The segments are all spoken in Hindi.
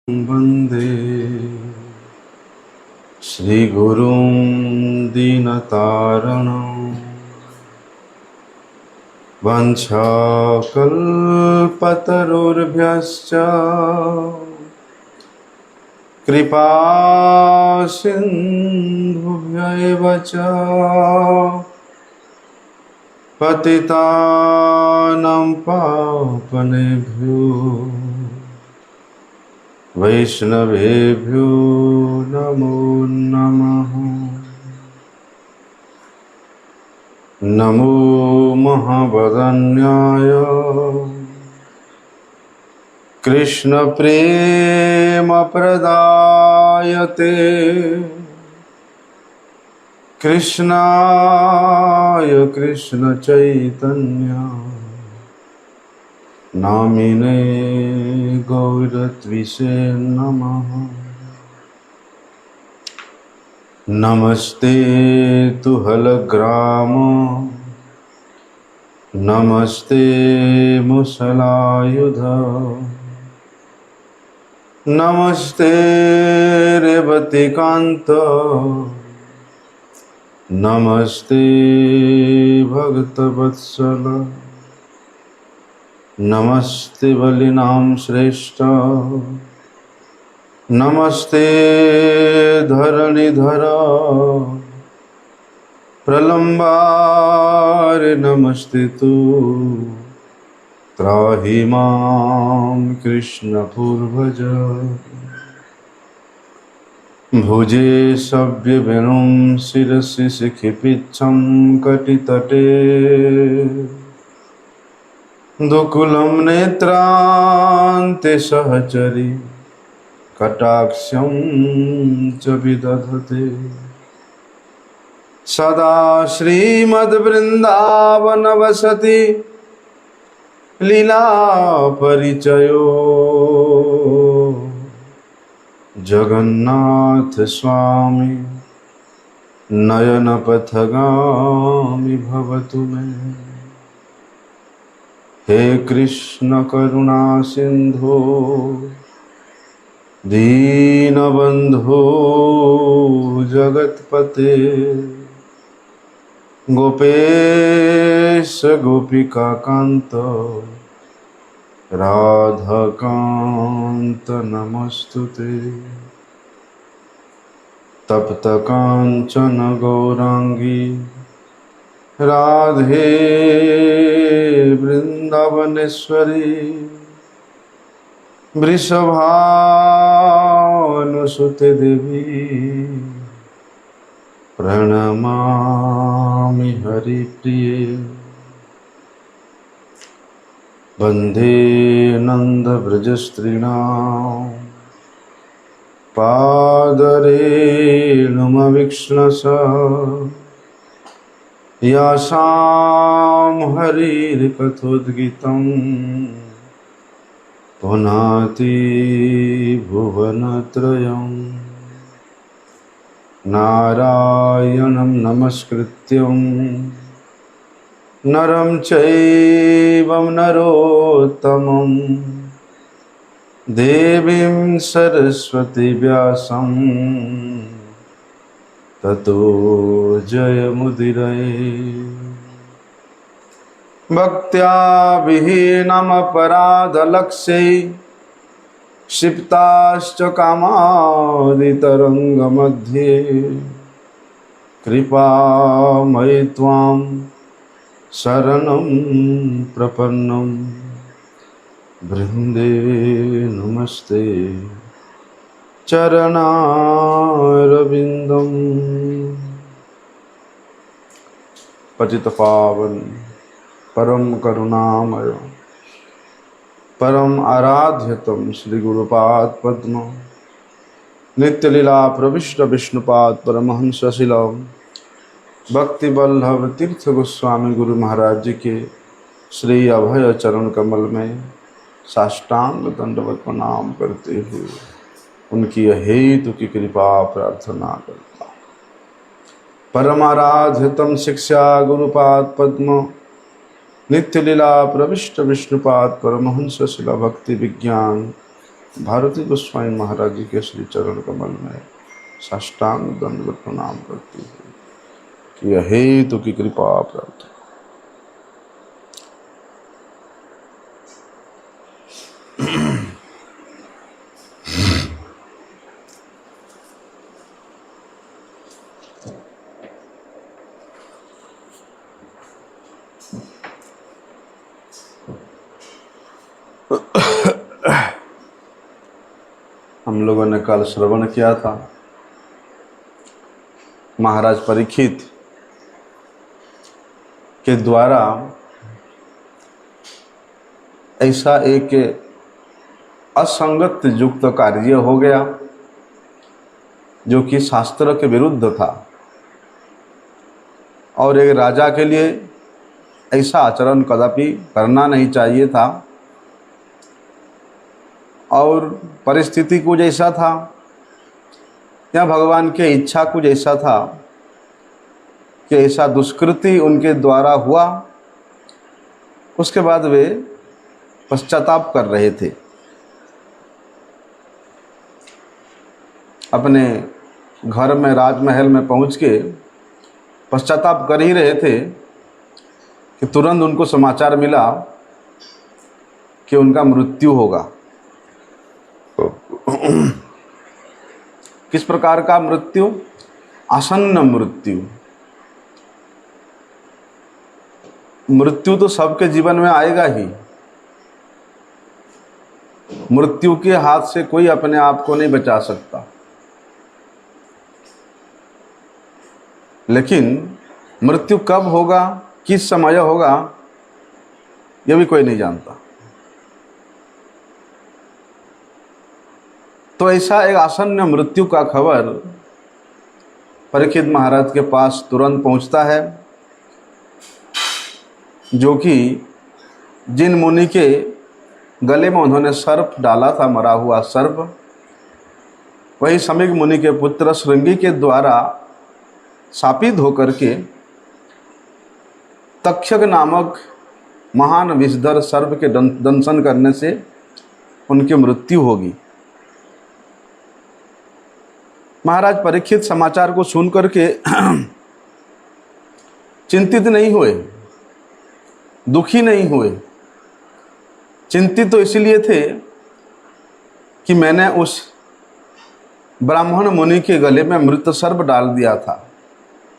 वन्दे श्रीगुरुं दीनतारणं वञ्चाकल्पतरुर्भ्यश्च कृपासिन्धुभ्यैव च पतितानां पावनेभ्यो वैष्णवेभ्यो नमो नमः। नमो महावदन्याय कृष्णप्रेमप्रदायते कृष्णाय कृष्णचैतन्य नामिने गौरत्विषे नमः। नमस्ते तुहलग्राम नमस्ते मुसलायुध नमस्ते रेवतीकान्त नमस्ते भक्तवत्सल नमस्ते बलिनाम श्रेष्ठ नमस्ते धरणिधर प्रलम्बार नमस्ते तु त्राहि मां कृष्ण पूर्वज भुजे सव्यवेणुं शिरसि शिखिपिच्छं कटितटे दुकुलं नेत्रान्ते सहचरी कटाक्षं च विदधते सदा श्रीमद्वृन्दावनवसति लीला परिचयो जगन्नाथ स्वामी नयनपथगामी भवतु मे। हे कृष्ण करुणा सिंधु दीनबंधो जगतपते गोपेश गोपिकाकांत राधाकांत नमस्तुते। तप्त कांचन गौरांगी राधे वृंदावनेश्वरी वृषभानुसुते देवी प्रणमामि हरिप्रिये। वन्दे नन्दव्रजस्त्रीणां पादरेणुमवीक्ष्णस यासां हरिर्कथोद्गीतं पुनाति भुवनत्रयं नारायणं नमस्कृत्यं नरं चैव नरोत्तमं देवीं सरस्वती व्यासं ततो जयमुदीरये। भक्त्या विहीनमपराधलक्ष्यै क्षिप्ताश्च कामादितरङ्गमध्ये कृपामयि त्वां शरणं प्रपन्नं वृन्दे नमस्ते चरणारविन्दम्। पतितपावन परम करुणामय परम आराध्यतम श्री गुरुपाद पद्म नित्यलीला प्रविष्ट विष्णुपाद परमहंस शिलम भक्ति वल्लभ तीर्थ गोस्वामी गुरु महाराज जी के श्री अभय चरण कमल में साष्टांग दंडवत प्रणाम करते हुए उनकी अहेतु की कृपा प्रार्थना करता हूँ। परमाराध्यतम शिक्षा गुरुपाद पद्म नित्य लीला प्रविष्ट विष्णुपाद परमहंस शिला भक्ति विज्ञान भारती गोस्वामी महाराज जी के श्री चरण कमल में साष्टांग दंडवत प्रणाम करती हूँ कि हेतु की कृपा प्राप्त। हम लोगों ने कल श्रवण किया था महाराज परीक्षित के द्वारा ऐसा एक असंगत युक्त कार्य हो गया जो कि शास्त्र के विरुद्ध था, और एक राजा के लिए ऐसा आचरण कदापि करना नहीं चाहिए था, और परिस्थिति कुछ ऐसा था या भगवान की इच्छा कुछ ऐसा था कि ऐसा दुष्कृति उनके द्वारा हुआ। उसके बाद वे पश्चाताप कर रहे थे, अपने घर में राजमहल में पहुंच के पश्चाताप कर ही रहे थे कि तुरंत उनको समाचार मिला कि उनका मृत्यु होगा। किस प्रकार का मृत्यु? आसन्न मृत्यु। मृत्यु तो सबके जीवन में आएगा ही। मृत्यु के हाथ से कोई अपने आप को नहीं बचा सकता, लेकिन मृत्यु कब होगा, किस समय होगा, यह भी कोई नहीं जानता। तो ऐसा एक आसन्न मृत्यु का खबर परीक्षित महाराज के पास तुरंत पहुंचता है, जो कि जिन मुनि के गले में उन्होंने सर्प डाला था, मरा हुआ सर्प, वही समीक मुनि के पुत्र श्रृंगी के द्वारा शापित होकर के तक्षक नामक महान विषधर सर्प के दंशन करने से उनकी मृत्यु होगी। महाराज परीक्षित समाचार को सुनकर के चिंतित नहीं हुए, दुखी नहीं हुए। चिंतित तो इसलिए थे कि मैंने उस ब्राह्मण मुनि के गले में मृत सर्प डाल दिया था।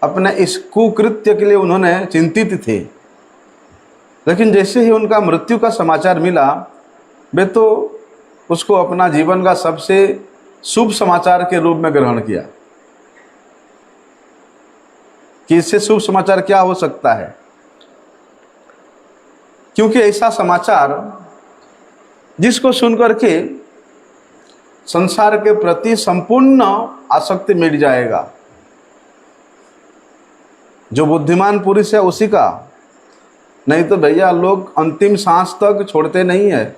अपने इस कुकृत्य के लिए उन्होंने चिंतित थे, लेकिन जैसे ही उनका मृत्यु का समाचार मिला, वे तो उसको अपना जीवन का सबसे शुभ समाचार के रूप में ग्रहण किया कि इससे शुभ समाचार क्या हो सकता है, क्योंकि ऐसा समाचार जिसको सुनकर के संसार के प्रति संपूर्ण आसक्ति मिट जाएगा। जो बुद्धिमान पुरुष है उसी का, नहीं तो भैया लोग अंतिम सांस तक छोड़ते नहीं है।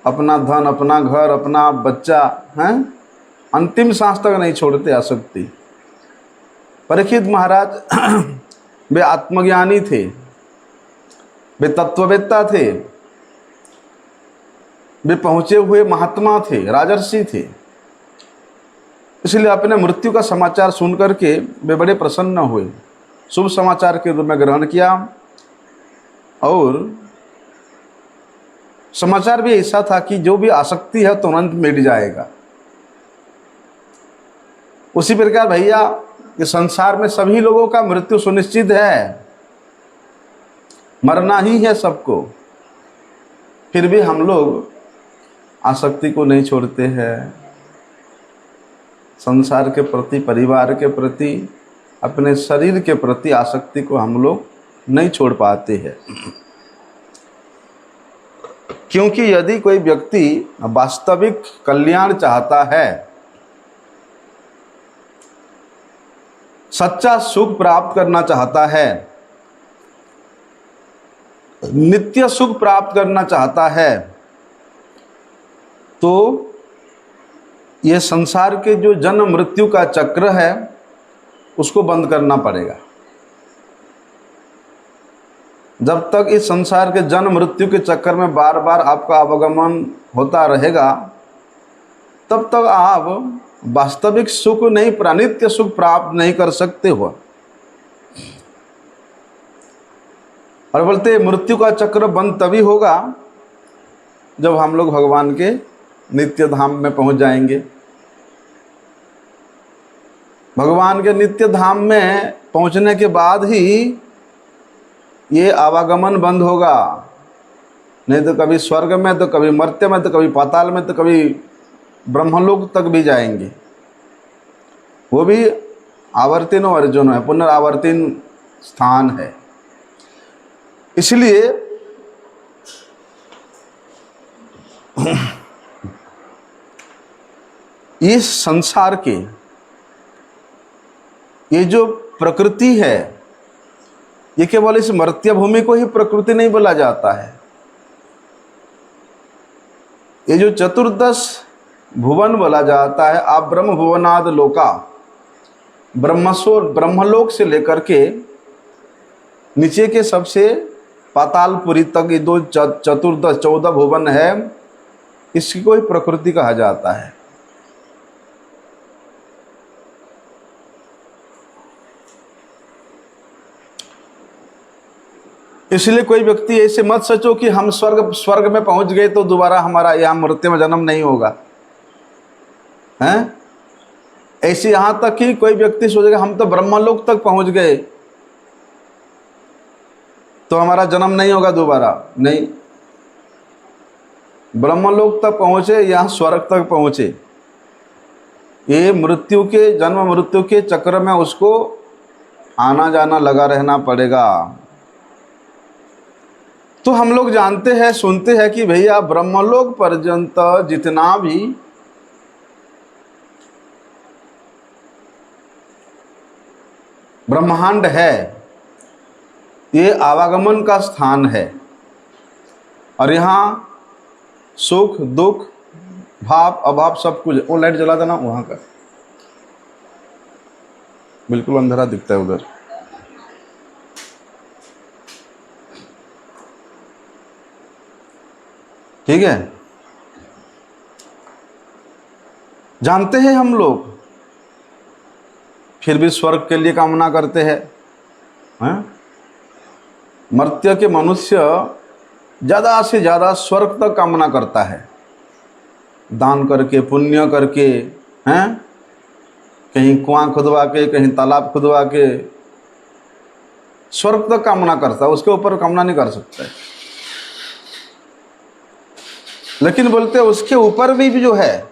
अपना धन, अपना घर, अपना बच्चा, हैं, अंतिम सांस तक नहीं छोड़ते आसक्ति। परीक्षित महाराज वे आत्मज्ञानी थे, वे तत्ववेत्ता थे, वे पहुंचे हुए महात्मा थे, राजर्षि थे। इसलिए अपने मृत्यु का समाचार सुनकर के वे बड़े प्रसन्न हुए, शुभ समाचार के रूप में ग्रहण किया। और समाचार भी ऐसा था कि जो भी आसक्ति है तुरंत मिट जाएगा। उसी प्रकार भैया कि संसार में सभी लोगों का मृत्यु सुनिश्चित है, मरना ही है सबको, फिर भी हम लोग आसक्ति को नहीं छोड़ते हैं। संसार के प्रति, परिवार के प्रति, अपने शरीर के प्रति आसक्ति को हम लोग नहीं छोड़ पाते हैं। क्योंकि यदि कोई व्यक्ति वास्तविक कल्याण चाहता है, सच्चा सुख प्राप्त करना चाहता है, नित्य सुख प्राप्त करना चाहता है, तो यह संसार के जो जन्म मृत्यु का चक्र है उसको बंद करना पड़ेगा। जब तक इस संसार के जन्म मृत्यु के चक्कर में बार बार आपका आवागमन होता रहेगा तब तक आप वास्तविक सुख नहीं, प्राणित्य सुख प्राप्त नहीं कर सकते हो। और बोलते मृत्यु का चक्र बंद तभी होगा जब हम लोग भगवान के नित्य धाम में पहुंच जाएंगे। भगवान के नित्य धाम में पहुंचने के बाद ही ये आवागमन बंद होगा, नहीं तो कभी स्वर्ग में, तो कभी मर्त्य में, तो कभी पाताल में, तो कभी ब्रह्मलोक तक भी जाएंगे। वो भी आवर्तिनो अर्जुन है, पुनरावर्तिन स्थान है। इसलिए इस संसार के ये जो प्रकृति है, ये केवल इस मर्त्य भूमि को ही प्रकृति नहीं बोला जाता है। ये जो चतुर्दश भुवन बोला जाता है, आप ब्रह्म भुवनाद लोका, ब्रह्मलोक से लेकर के नीचे के सबसे पातालपुरी तक ये दो चतुर्दश 14 भुवन है, इसकी कोई प्रकृति कहा जाता है। इसलिए कोई व्यक्ति ऐसे मत सोचो कि हम स्वर्ग में पहुंच गए तो दोबारा हमारा यहाँ मृत्यु में जन्म नहीं होगा, हैं? ऐसे यहाँ तक कि कोई व्यक्ति सोचेगा हम तो ब्रह्मलोक तक पहुंच गए तो हमारा जन्म नहीं होगा दोबारा। नहीं, ब्रह्मलोक तक पहुंचे या स्वर्ग तक पहुंचे, ये मृत्यु के जन्म मृत्यु के चक्र में उसको आना जाना लगा रहना पड़ेगा। तो हम लोग जानते हैं, सुनते हैं कि भैया ब्रह्मलोक पर्यंत जितना भी ब्रह्मांड है, ये आवागमन का स्थान है। और यहाँ सुख दुख भाव अभाव सब कुछ। वो लाइट जला देना वहाँ का, बिल्कुल अंधेरा दिखता है उधर। ठीक है, जानते हैं हम लोग, फिर भी स्वर्ग के लिए कामना करते हैं, हैं? मर्त्य के मनुष्य ज़्यादा से ज़्यादा स्वर्ग तक कामना करता है, दान करके पुण्य करके, हैं? कहीं कुआं खुदवा के, कहीं तालाब खुदवा के स्वर्ग तक कामना करता है, उसके ऊपर कामना नहीं कर सकता है। लेकिन बोलते हैं उसके ऊपर भी जो है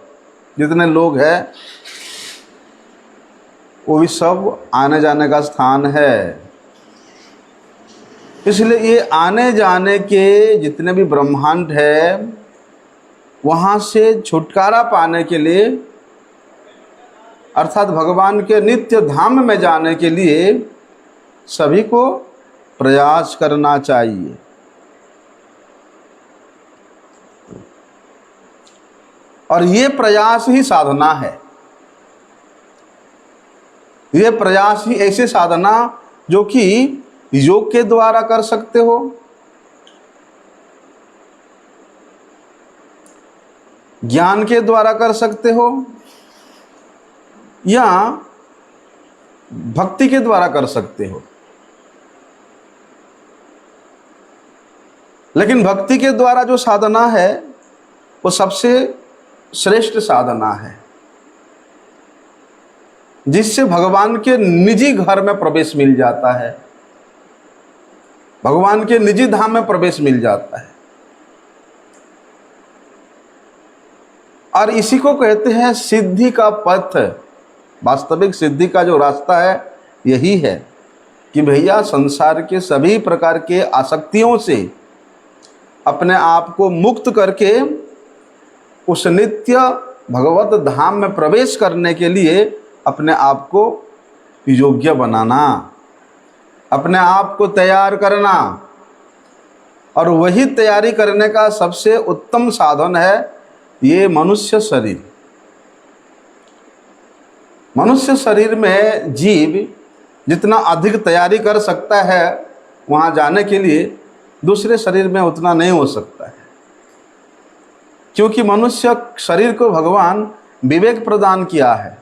जितने लोग हैं वो भी सब आने जाने का स्थान है। इसलिए ये आने जाने के जितने भी ब्रह्मांड है, वहाँ से छुटकारा पाने के लिए, अर्थात भगवान के नित्य धाम में जाने के लिए सभी को प्रयास करना चाहिए। और ये प्रयास ही साधना है। ये प्रयास ही ऐसे साधना जो कि योग के द्वारा कर सकते हो, ज्ञान के द्वारा कर सकते हो, या भक्ति के द्वारा कर सकते हो। लेकिन भक्ति के द्वारा जो साधना है वो सबसे श्रेष्ठ साधना है, जिससे भगवान के निजी घर में प्रवेश मिल जाता है, भगवान के निजी धाम में प्रवेश मिल जाता है। और इसी को कहते हैं सिद्धि का पथ। वास्तविक सिद्धि का जो रास्ता है यही है कि भैया संसार के सभी प्रकार के आसक्तियों से अपने आप को मुक्त करके उस नित्य भगवत धाम में प्रवेश करने के लिए अपने आप को योग्य बनाना, अपने आप को तैयार करना। और वही तैयारी करने का सबसे उत्तम साधन है ये मनुष्य शरीर। मनुष्य शरीर में जीव जितना अधिक तैयारी कर सकता है वहाँ जाने के लिए, दूसरे शरीर में उतना नहीं हो सकता है। क्योंकि मनुष्य शरीर को भगवान विवेक प्रदान किया है।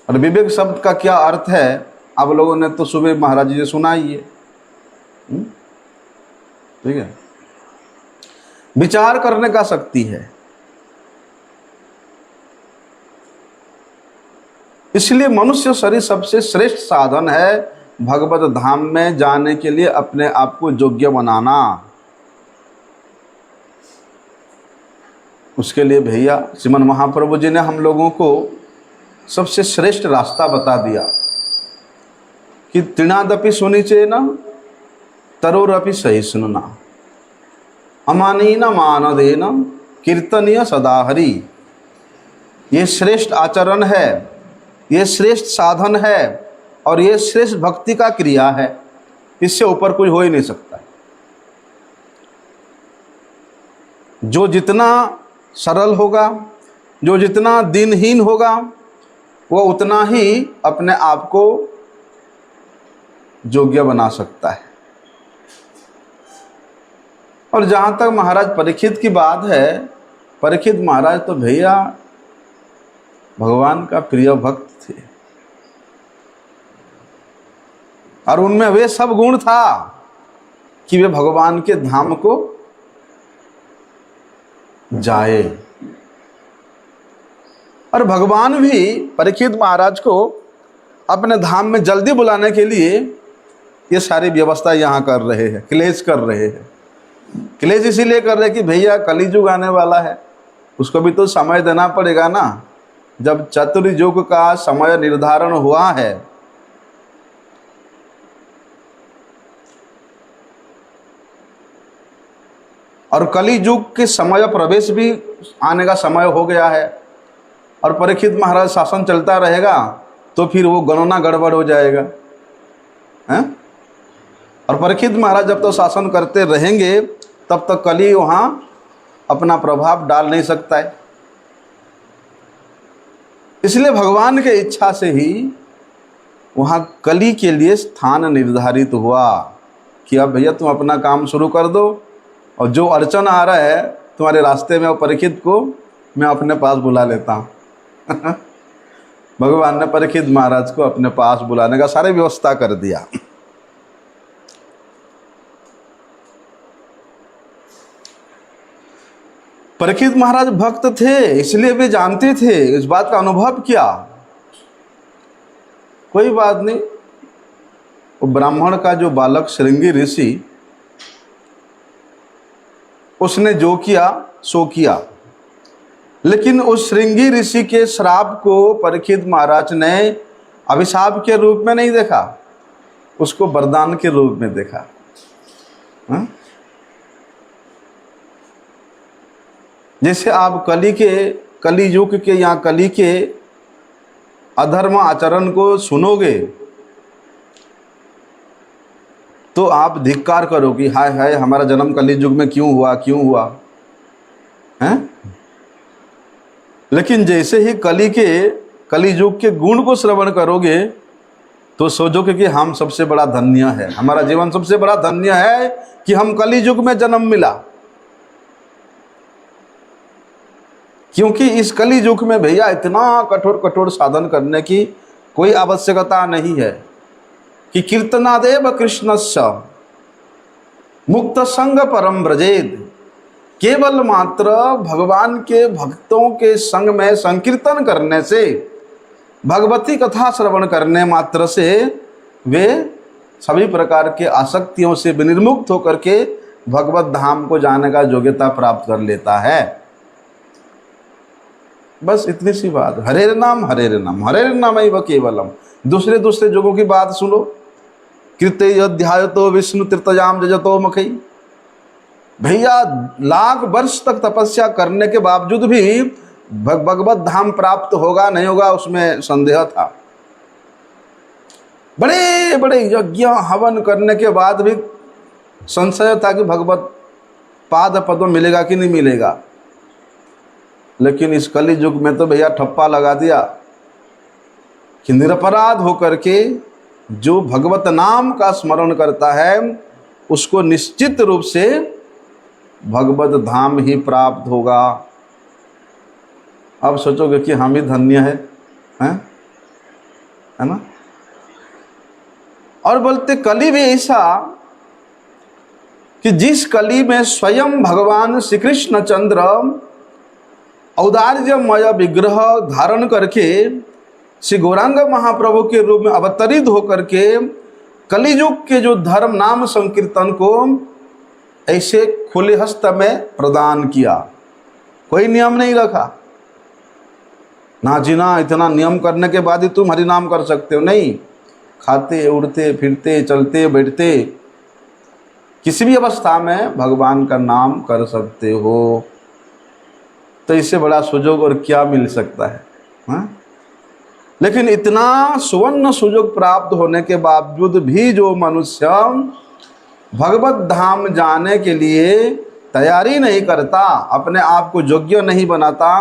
और विवेक शब्द का क्या अर्थ है आप लोगों ने तो सुबह महाराज जी ने सुना ही है। ठीक है, विचार करने का शक्ति है। इसलिए मनुष्य शरीर सबसे श्रेष्ठ साधन है भगवत धाम में जाने के लिए अपने आप को योग्य बनाना। उसके लिए भैया श्रीमन महाप्रभु जी ने हम लोगों को सबसे श्रेष्ठ रास्ता बता दिया कि तृणादपि सुनिचेन तरोरपि सहिष्णुना अमानीन मानदेन कीर्तनीय सदा हरि। ये श्रेष्ठ आचरण है, ये श्रेष्ठ साधन है और ये श्रेष्ठ भक्ति का क्रिया है। इससे ऊपर कोई हो ही नहीं सकता। जो जितना सरल होगा, जो जितना दीनहीन होगा, वो उतना ही अपने आप को योग्य बना सकता है। और जहाँ तक महाराज परीक्षित की बात है, परीक्षित महाराज तो भैया भगवान का प्रिय भक्त थे और उनमें वे सब गुण था कि वे भगवान के धाम को जाए। और भगवान भी परीक्षित महाराज को अपने धाम में जल्दी बुलाने के लिए ये सारी व्यवस्था यहाँ कर रहे हैं, क्लेश कर रहे हैं। क्लेश इसीलिए कर रहे हैं कि भैया कलियुग आने वाला है, उसको भी तो समय देना पड़ेगा ना। जब चतुर्युग का समय निर्धारण हुआ है और कलियुग के समय प्रवेश भी आने का समय हो गया है और परीक्षित महाराज शासन चलता रहेगा तो फिर वो गणना गड़बड़ हो जाएगा हैं? और परीक्षित महाराज जब तो शासन करते रहेंगे तब तक कली वहाँ अपना प्रभाव डाल नहीं सकता है। इसलिए भगवान के इच्छा से ही वहाँ कली के लिए स्थान निर्धारित हुआ कि अब भैया तुम अपना काम शुरू कर दो और जो अड़चन आ रहा है तुम्हारे रास्ते में, वो परीक्षित को मैं अपने पास बुला लेता हूँ। भगवान ने परीक्षित महाराज को अपने पास बुलाने का सारी व्यवस्था कर दिया। परीक्षित महाराज भक्त थे, इसलिए वे जानते थे, इस बात का अनुभव किया। कोई बात नहीं, वो ब्राह्मण का जो बालक श्रृंगी ऋषि, उसने जो किया सो किया, लेकिन उस श्रृंगी ऋषि के श्राप को परीक्षित महाराज ने अभिशाप के रूप में नहीं देखा, उसको वरदान के रूप में देखा। हा? जैसे आप कलियुग के या कली के अधर्म आचरण को सुनोगे तो आप धिक्कार करोगे, हाय हाय हमारा जन्म कलियुग में क्यों हुआ हैं? लेकिन जैसे ही कलियुग के गुण को श्रवण करोगे तो सोचोगे कि हम सबसे बड़ा धन्य है, हमारा जीवन सबसे बड़ा धन्य है कि हम कलियुग में जन्म मिला। क्योंकि इस कलियुग में भैया इतना कठोर कठोर साधन करने की कोई आवश्यकता नहीं है कि कीर्तनादेव कृष्णस्य मुक्त संग परम ब्रजेद। केवल मात्र भगवान के भक्तों के संग में संकीर्तन करने से, भगवती कथा श्रवण करने मात्र से वे सभी प्रकार के आसक्तियों से विनिर्मुक्त होकर के भगवत धाम को जाने का योग्यता प्राप्त कर लेता है। बस इतनी सी बात। हरे नाम एव केवलम। दूसरे युगों की बात सुनो। कृते अध्यायतो विष्णु तीर्थयाम जजतो मखई। भैया लाख वर्ष तक तपस्या करने के बावजूद भी भगवत धाम प्राप्त होगा नहीं होगा उसमें संदेह था। बड़े बड़े यज्ञ हवन करने के बाद भी संशय था कि भगवत पाद पद्म मिलेगा कि नहीं मिलेगा। लेकिन इस कलि युग में तो भैया ठप्पा लगा दिया कि निरपराध होकर के जो भगवत नाम का स्मरण करता है उसको निश्चित रूप से भगवत धाम ही प्राप्त होगा। अब सोचोगे कि हम ही धन्य हैं, है ना। और बोलते कली भी ऐसा कि जिस कली में स्वयं भगवान श्री कृष्ण चंद्र औदार्यमय विग्रह धारण करके श्री गौरांग महाप्रभु के रूप में अवतरित होकर के कलियुग के जो धर्म नाम संकीर्तन को ऐसे खुले हस्त में प्रदान किया। कोई नियम नहीं रखा ना जीना, इतना नियम करने के बाद ही तुम हरि नाम कर सकते हो, नहीं। खाते उड़ते फिरते चलते बैठते किसी भी अवस्था में भगवान का नाम कर सकते हो। तो इससे बड़ा सुजोग और क्या मिल सकता है, हाँ? लेकिन इतना सुवर्ण सुजोग प्राप्त होने के बावजूद भी जो मनुष्य भगवत धाम जाने के लिए तैयारी नहीं करता, अपने आप को योग्य नहीं बनाता,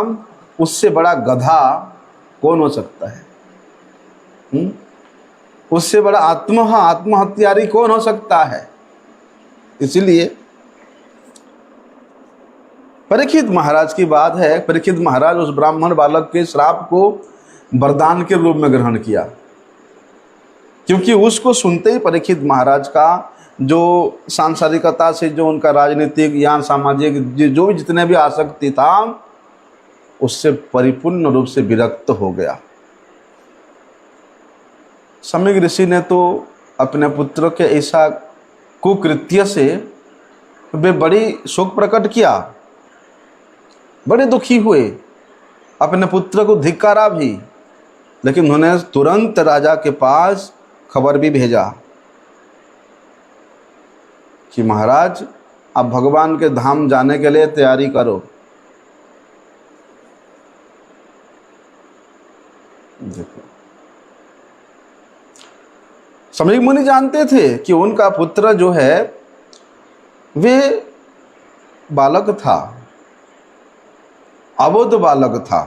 उससे बड़ा गधा कौन हो सकता है? उससे बड़ा आत्महत्यारी कौन हो सकता है? इसलिए परीक्षित महाराज की बात है, परीक्षित महाराज उस ब्राह्मण बालक के श्राप को वरदान के रूप में ग्रहण किया, क्योंकि उसको सुनते ही परीक्षित महाराज का जो सांसारिकता से, जो उनका राजनीतिक या सामाजिक जो भी जितने भी आसक्ति था, उससे परिपूर्ण रूप से विरक्त हो गया। समीक ऋषि ने तो अपने पुत्र के ऐसा कुकृत्य से वे बड़ी शोक प्रकट किया, बड़े दुखी हुए, अपने पुत्र को धिक्कारा भी, लेकिन उन्होंने तुरंत राजा के पास खबर भी भेजा कि महाराज आप भगवान के धाम जाने के लिए तैयारी करो। देखो, समीक मुनि जानते थे कि उनका पुत्र जो है वे बालक था, अबोध बालक था,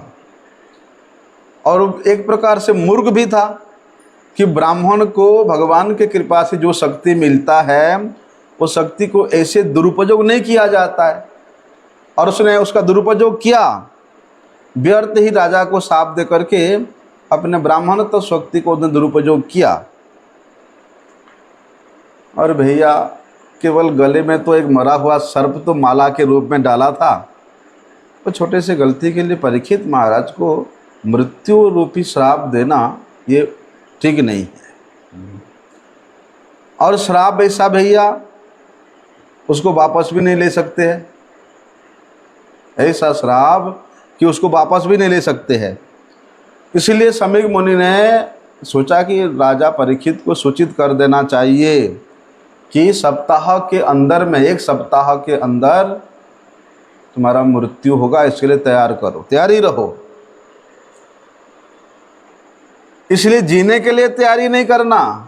और एक प्रकार से मूर्ख भी था कि ब्राह्मण को भगवान के कृपा से जो शक्ति मिलता है वो शक्ति को ऐसे दुरुपयोग नहीं किया जाता है। और उसने उसका दुरुपयोग किया, व्यर्थ ही राजा को शाप दे करके अपने ब्राह्मण तो शक्ति को उसने दुरुपयोग किया। और भैया केवल गले में तो एक मरा हुआ सर्प तो माला के रूप में डाला था, तो छोटे से गलती के लिए परीक्षित महाराज को मृत्यु रूपी श्राप देना ये ठीक नहीं है। और श्राप ऐसा भैया उसको वापस भी नहीं ले सकते हैं, ऐसा श्राप कि उसको वापस भी नहीं ले सकते हैं। इसलिए समीक मुनि ने सोचा कि राजा परीक्षित को सूचित कर देना चाहिए कि सप्ताह के अंदर में, एक सप्ताह के अंदर तुम्हारा मृत्यु होगा, इसके लिए तैयार करो, तैयारी रहो। इसलिए जीने के लिए तैयारी नहीं करना,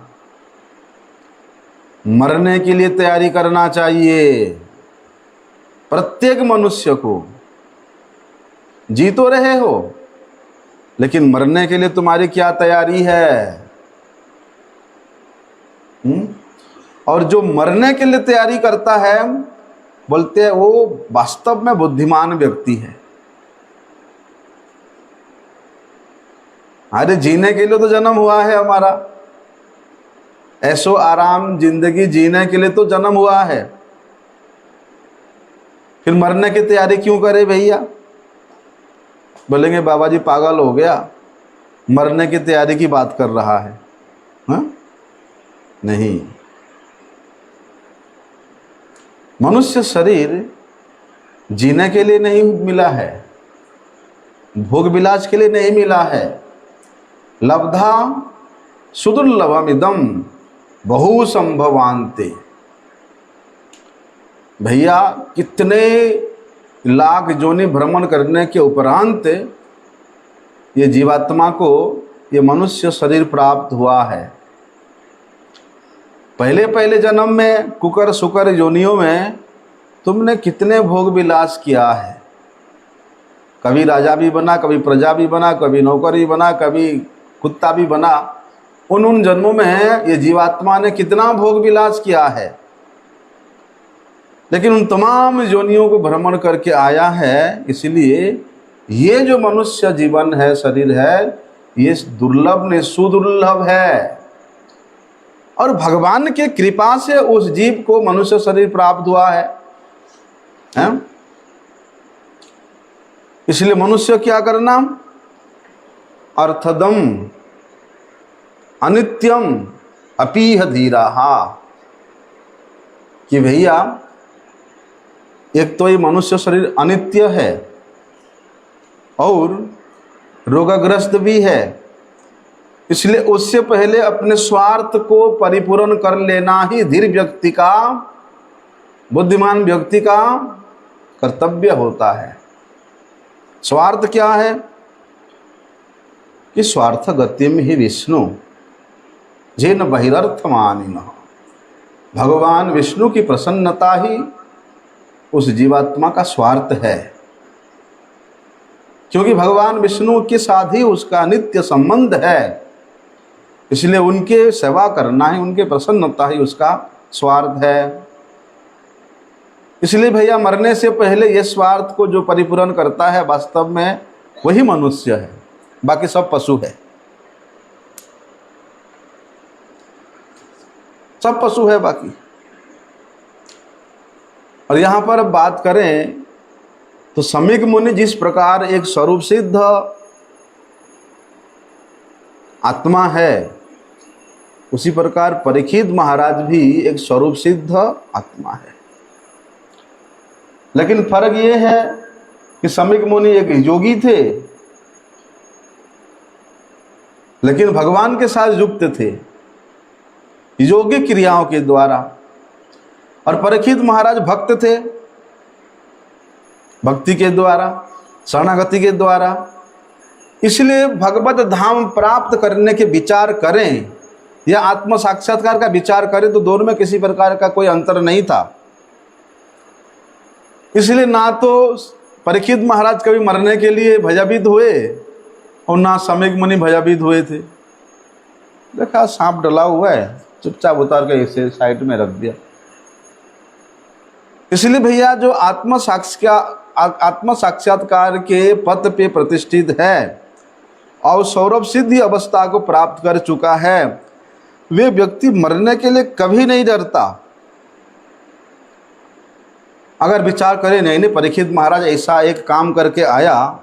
मरने के लिए तैयारी करना चाहिए। प्रत्येक मनुष्य को जी तो रहे हो, लेकिन मरने के लिए तुम्हारी क्या तैयारी है? और जो मरने के लिए तैयारी करता है, बोलते हैं वो वास्तव में बुद्धिमान व्यक्ति है। अरे जीने के लिए तो जन्म हुआ है हमारा, ऐशो आराम जिंदगी जीने के लिए तो जन्म हुआ है, फिर मरने की तैयारी क्यों करे भैया? बोलेंगे बाबा जी पागल हो गया, मरने की तैयारी की बात कर रहा है। हाँ? नहीं, मनुष्य शरीर जीने के लिए नहीं मिला है, भोग विलास के लिए नहीं मिला है। लब्धा सुदुर्लभमिदं बहु संभवान्ते। भैया कितने लाख जोनि भ्रमण करने के उपरांत ये जीवात्मा को ये मनुष्य शरीर प्राप्त हुआ है। पहले पहले जन्म में कुकर सुकर योनियों में तुमने कितने भोग विलास किया है। कभी राजा भी बना, कभी प्रजा भी बना, कभी नौकर भी बना, कभी कुत्ता भी बना। उन जन्मों में ये जीवात्मा ने कितना भोग विलास किया है। लेकिन उन तमाम योनियों को भ्रमण करके आया है। इसलिए ये जो मनुष्य जीवन है, शरीर है, ये दुर्लभ नहीं सुदुर्लभ है। और भगवान के कृपा से उस जीव को मनुष्य शरीर प्राप्त हुआ है, हैं? इसलिए मनुष्य क्या करना, अर्थदम अनित्यम अपीह धीराहा, कि भैया एक तो ये मनुष्य शरीर अनित्य है और रोगग्रस्त भी है, इसलिए उससे पहले अपने स्वार्थ को परिपूर्ण कर लेना ही धीर व्यक्ति का, बुद्धिमान व्यक्ति का कर्तव्य होता है। स्वार्थ क्या है कि स्वार्थ गतिम ही विष्णु जेन बहिरर्थ मानिनः, भगवान विष्णु की प्रसन्नता ही उस जीवात्मा का स्वार्थ है, क्योंकि भगवान विष्णु के साथ ही उसका नित्य संबंध है। इसलिए उनके सेवा करना ही, उनके प्रसन्नता ही उसका स्वार्थ है। इसलिए भैया मरने से पहले ये स्वार्थ को जो परिपूर्ण करता है वास्तव में वही मनुष्य है, बाकी सब पशु है, सब पशु है बाकी। और यहां पर बात करें तो समीक मुनि जिस प्रकार एक स्वरूप सिद्ध आत्मा है, उसी प्रकार परीक्षित महाराज भी एक स्वरूप सिद्ध आत्मा है। लेकिन फर्क ये है कि समीक मुनि एक योगी थे, लेकिन भगवान के साथ युक्त थे योगिक क्रियाओं के द्वारा, और परीक्षित महाराज भक्त थे, भक्ति के द्वारा, शरणागति के द्वारा। इसलिए भगवत धाम प्राप्त करने के विचार करें या आत्म साक्षात्कार का विचार करें तो दोनों में किसी प्रकार का कोई अंतर नहीं था। इसलिए ना तो परीक्षित महाराज कभी मरने के लिए भयभीत हुए और ना समीक मुनि भयभीत हुए थे। देखा सांप डला हुआ है, चुपचाप उतार के इसे साइड में रख दिया। इसलिए भैया जो आत्म साक्षात्कार के पथ पे प्रतिष्ठित है और सौरभ सिद्धि अवस्था को प्राप्त कर चुका है, वे व्यक्ति मरने के लिए कभी नहीं डरता। अगर विचार करें, नहीं परीक्षित महाराज ऐसा एक काम करके आया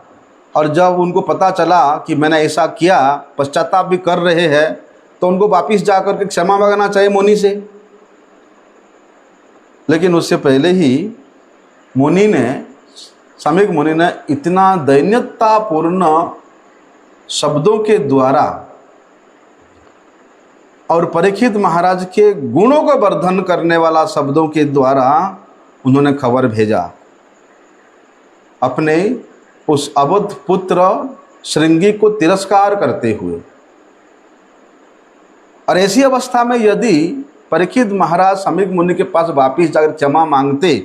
और जब उनको पता चला कि मैंने ऐसा किया, पश्चाताप भी कर रहे हैं, तो उनको वापिस जाकर के क्षमा मांगना चाहिए मुनि से। लेकिन उससे पहले ही समीक मुनि ने इतना दैन्यतापूर्ण शब्दों के द्वारा और परीक्षित महाराज के गुणों को वर्धन करने वाला शब्दों के द्वारा उन्होंने खबर भेजा अपने उस अवध पुत्र श्रृंगी को तिरस्कार करते हुए। और ऐसी अवस्था में यदि परीक्षित महाराज समीक मुनि के पास वापिस जाकर क्षमा मांगते,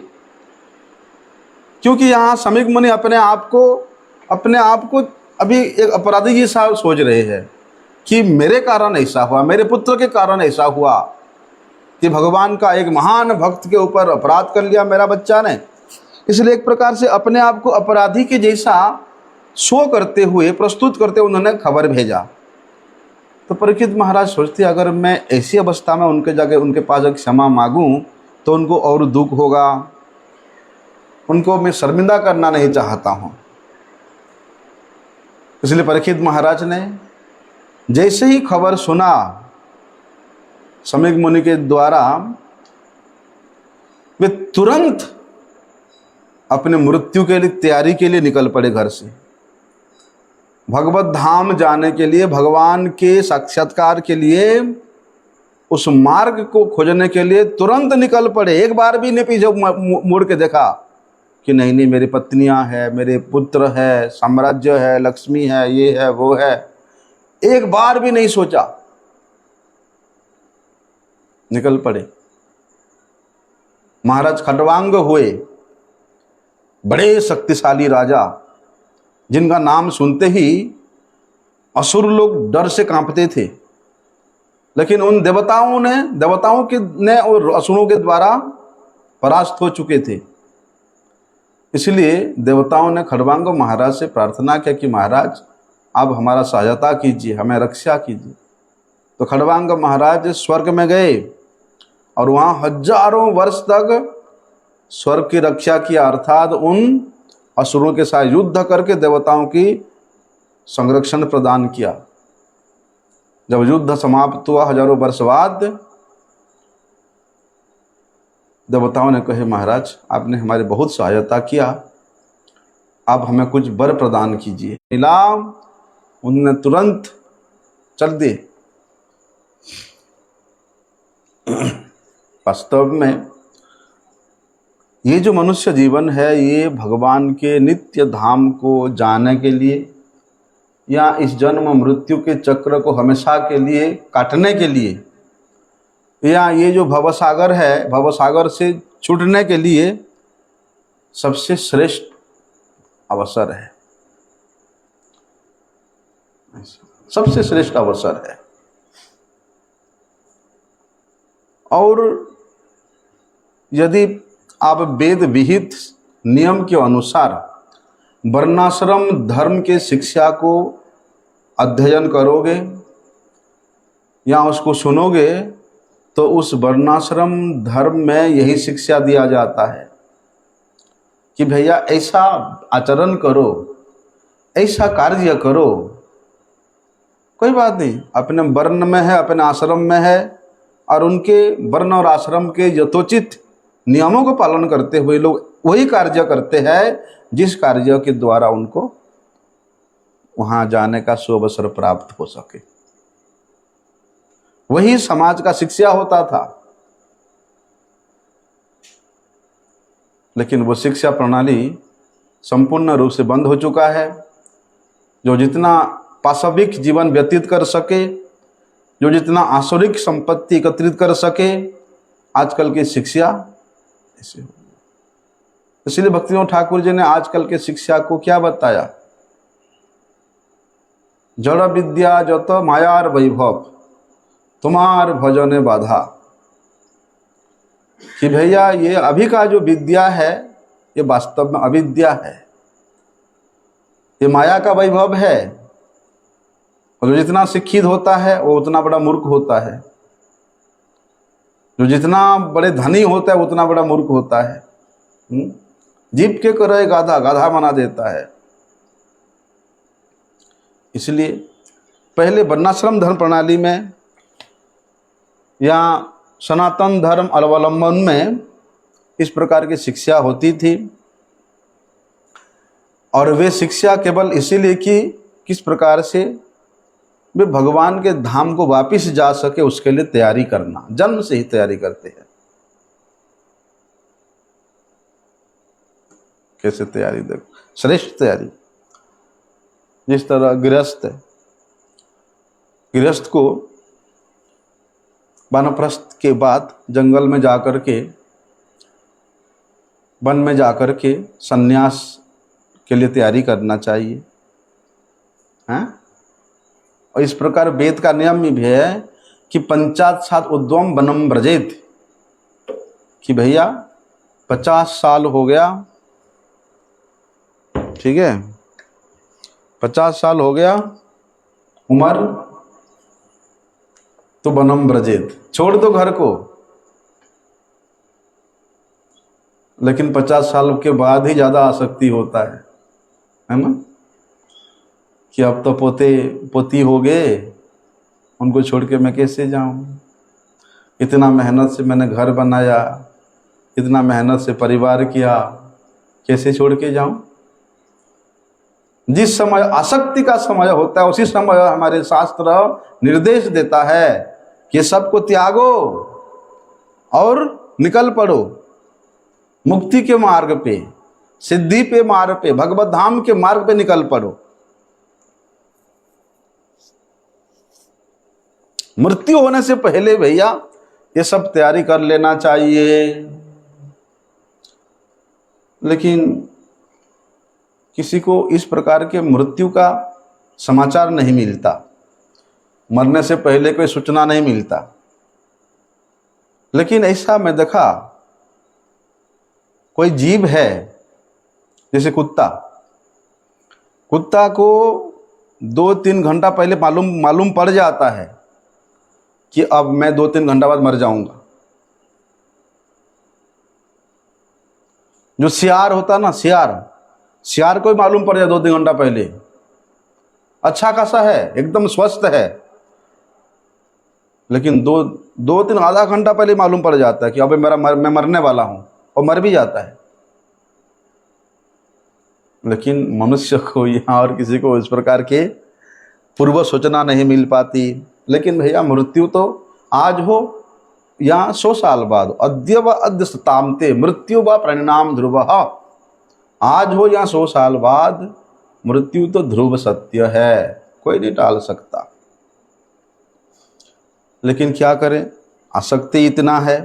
क्योंकि यहाँ समीक मुनि अपने आप को अभी एक अपराधी के साथ सोच रहे हैं कि मेरे कारण ऐसा हुआ, मेरे पुत्र के कारण ऐसा हुआ कि भगवान का एक महान भक्त के ऊपर अपराध कर लिया मेरा बच्चा ने। इसलिए एक प्रकार से अपने आप को अपराधी के जैसा शो करते हुए, प्रस्तुत करते हुए उन्होंने खबर भेजा। तो परीक्षित महाराज सोचते, अगर मैं ऐसी अवस्था में उनके पास क्षमा मांगूं तो उनको और दुख होगा, उनको मैं शर्मिंदा करना नहीं चाहता हूं। इसलिए परीक्षित महाराज ने जैसे ही खबर सुना समीक मुनि के द्वारा, वे तुरंत अपने मृत्यु के लिए तैयारी के लिए निकल पड़े घर से। भगवत धाम जाने के लिए, भगवान के साक्षात्कार के लिए, उस मार्ग को खोजने के लिए तुरंत निकल पड़े। एक बार भी नहीं पीछे मुड़ के देखा कि नहीं मेरी पत्नियां हैं, मेरे पुत्र है, साम्राज्य है, लक्ष्मी है, ये है वो है, एक बार भी नहीं सोचा, निकल पड़े। महाराज खट्वांग हुए, बड़े शक्तिशाली राजा, जिनका नाम सुनते ही असुर लोग डर से कांपते थे। लेकिन उन देवताओं ने और असुरों के द्वारा परास्त हो चुके थे। इसलिए देवताओं ने खड़बांग महाराज से प्रार्थना किया कि महाराज आप हमारा सहायता कीजिए, हमें रक्षा कीजिए। तो खड़बांग महाराज स्वर्ग में गए और वहाँ हजारों वर्ष तक स्वर्ग की रक्षा की, अर्थात उन असुरों के साथ युद्ध करके देवताओं की संरक्षण प्रदान किया। जब युद्ध समाप्त हुआ हजारों वर्ष बाद, देवताओं ने कहे महाराज आपने हमारी बहुत सहायता किया, आप हमें कुछ वर प्रदान कीजिए। मिला, उन्होंने तुरंत चल दिए। वास्तव में ये जो मनुष्य जीवन है, ये भगवान के नित्य धाम को जाने के लिए या इस जन्म मृत्यु के चक्र को हमेशा के लिए काटने के लिए, या ये जो भवसागर है, भवसागर से छूटने के लिए सबसे श्रेष्ठ अवसर है, सबसे श्रेष्ठ अवसर है। और यदि आप वेद विहित नियम के अनुसार वर्णाश्रम धर्म के शिक्षा को अध्ययन करोगे या उसको सुनोगे, तो उस वर्णाश्रम धर्म में यही शिक्षा दिया जाता है कि भैया ऐसा आचरण करो, ऐसा कार्य करो। कोई बात नहीं, अपने वर्ण में है, अपने आश्रम में है, और उनके वर्ण और आश्रम के यथोचित नियमों को पालन करते हुए लोग वही कार्य करते हैं जिस कार्य के द्वारा उनको वहां जाने का सुअवसर प्राप्त हो सके। वही समाज का शिक्षा होता था। लेकिन वो शिक्षा प्रणाली संपूर्ण रूप से बंद हो चुका है। जो जितना पाशविक जीवन व्यतीत कर सके, जो जितना आसुरिक संपत्ति एकत्रित कर सके, आजकल की शिक्षा ऐसे हो। इसलिए भक्तिविनोद ठाकुर जी ने आजकल के शिक्षा को क्या बताया? जड़ विद्या जत मायार वैभव तुम्हार भजने बाधा। कि भैया ये अभी का जो विद्या है ये वास्तव में अविद्या है, ये माया का वैभव है। और जो जितना शिक्षित होता है वो उतना बड़ा मूर्ख होता है, जो जितना बड़े धनी होता है उतना बड़ा मूर्ख होता है। जीव के करे गाधा, गाधा बना देता है। इसलिए पहले वर्णाश्रम धर्म प्रणाली में या सनातन धर्म अवलंबन में इस प्रकार की शिक्षा होती थी, और वे शिक्षा केवल इसीलिए कि किस प्रकार से वे भगवान के धाम को वापिस जा सके उसके लिए तैयारी करना, जन्म से ही तैयारी करते हैं। कैसे तैयारी? देखो, श्रेष्ठ तैयारी। जिस तरह गृहस्थ को वानप्रस्थ के बाद जंगल में जाकर के, वन में जाकर के सन्यास के लिए तैयारी करना चाहिए, हैं? और इस प्रकार वेद का नियम भी है कि पंचाशात उद्वम वनम व्रजेत, कि भैया 50 साल हो गया, ठीक है, 50 साल हो गया उम्र, तो वनम व्रजेत, छोड़ दो घर को। लेकिन 50 साल के बाद ही ज्यादा आसक्ति होता है ना, कि अब तो पोती हो गए, उनको छोड़ के मैं कैसे जाऊं? इतना मेहनत से मैंने घर बनाया, इतना मेहनत से परिवार किया, कैसे छोड़ के जाऊं? जिस समय आसक्ति का समय होता है उसी समय हमारे शास्त्र निर्देश देता है कि सबको त्यागो और निकल पड़ो मुक्ति के मार्ग पे, सिद्धि पे मार्ग पे, भगवत धाम के मार्ग पे निकल पड़ो। मृत्यु होने से पहले भैया ये सब तैयारी कर लेना चाहिए। लेकिन किसी को इस प्रकार के मृत्यु का समाचार नहीं मिलता, मरने से पहले कोई सूचना नहीं मिलता। लेकिन ऐसा मैं देखा कोई जीव है, जैसे कुत्ता, कुत्ता को 2-3 घंटा पहले मालूम पड़ जाता है कि अब मैं 2-3 घंटा बाद मर जाऊंगा। जो सियार होता ना, सियार को मालूम पड़ जाए 2-3 घंटा पहले, अच्छा खासा है, एकदम स्वस्थ है, लेकिन 2-3 आधा घंटा पहले मालूम पड़ जाता है कि अब मैं मरने वाला हूं, और मर भी जाता है। लेकिन मनुष्य को यहाँ और किसी को इस प्रकार के पूर्व सूचना नहीं मिल पाती। लेकिन भैया मृत्यु तो आज हो या 100 साल बाद, अद्य व अद्य सतामते मृत्यु व परिणाम ध्रुव, आज हो या 100 साल बाद, मृत्यु तो ध्रुव सत्य है, कोई नहीं टाल सकता। लेकिन क्या करें, आसक्ति इतना है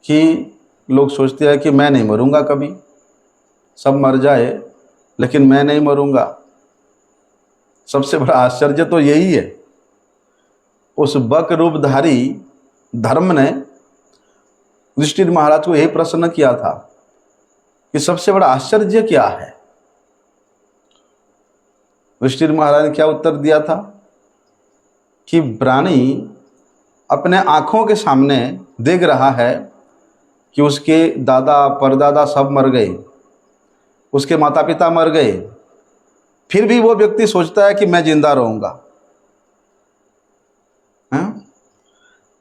कि लोग सोचते हैं कि मैं नहीं मरूंगा कभी, सब मर जाए लेकिन मैं नहीं मरूंगा। सबसे बड़ा आश्चर्य तो यही है, उस बक रूपधारी धर्म ने युधिष्ठिर महाराज को यही प्रश्न किया था कि सबसे बड़ा आश्चर्य क्या है। युधिष्ठिर महाराज ने क्या उत्तर दिया था कि प्राणी अपने आंखों के सामने देख रहा है कि उसके दादा परदादा सब मर गए, उसके माता पिता मर गए, फिर भी वो व्यक्ति सोचता है कि मैं जिंदा रहूंगा।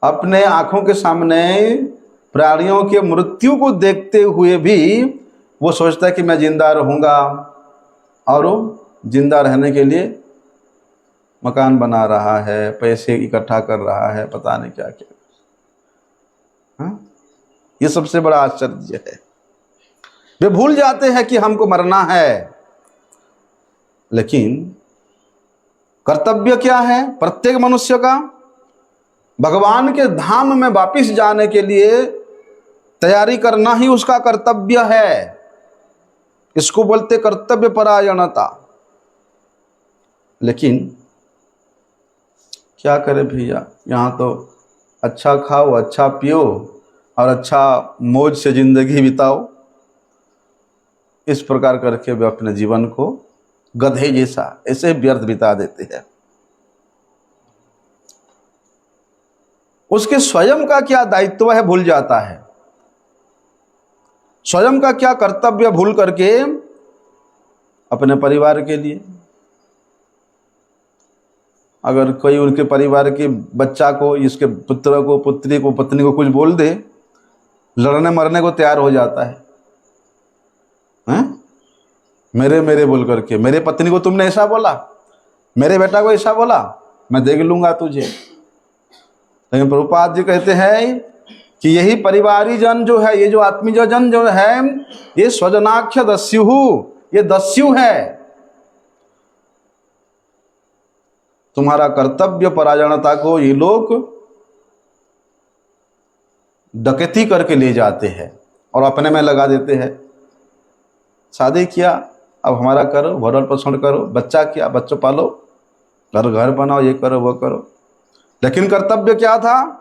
अपने आंखों के सामने प्राणियों के मृत्यु को देखते हुए भी वो सोचता है कि मैं जिंदा रहूंगा, और वो जिंदा रहने के लिए मकान बना रहा है, पैसे इकट्ठा कर रहा है, पता नहीं क्या क्या। ये सबसे बड़ा आश्चर्य है। वे भूल जाते हैं कि हमको मरना है, लेकिन कर्तव्य क्या है प्रत्येक मनुष्य का? भगवान के धाम में वापिस जाने के लिए तैयारी करना ही उसका कर्तव्य है। इसको बोलते कर्तव्य परायणता। लेकिन क्या करे भैया, यहाँ तो अच्छा खाओ, अच्छा पियो और अच्छा मौज से जिंदगी बिताओ, इस प्रकार करके वे अपने जीवन को गधे जैसा ऐसे व्यर्थ बिता देते हैं। उसके स्वयं का क्या दायित्व है भूल जाता है, स्वयं का क्या कर्तव्य भूल करके अपने परिवार के लिए, अगर कोई उनके परिवार के बच्चा को, इसके पुत्र को, पुत्री को, पत्नी को कुछ बोल दे, लड़ने मरने को तैयार हो जाता है। मेरे बोल करके, मेरे पत्नी को तुमने ऐसा बोला, मेरे बेटा को ऐसा बोला, मैं देख लूंगा तुझे। लेकिन प्रभुपाद जी कहते हैं कि यही परिवारी जन जो है, ये जो आत्मीय जन जो है, ये स्वजनाख्य दस्यु, ये दस्यु है। तुम्हारा कर्तव्य परायणता को ये लोग डकैती करके ले जाते हैं और अपने में लगा देते हैं। शादी किया, अब हमारा करो, भरण पोषण करो, बच्चा किया, बच्चों पालो, घर बनाओ, ये करो वो करो। लेकिन कर्तव्य क्या था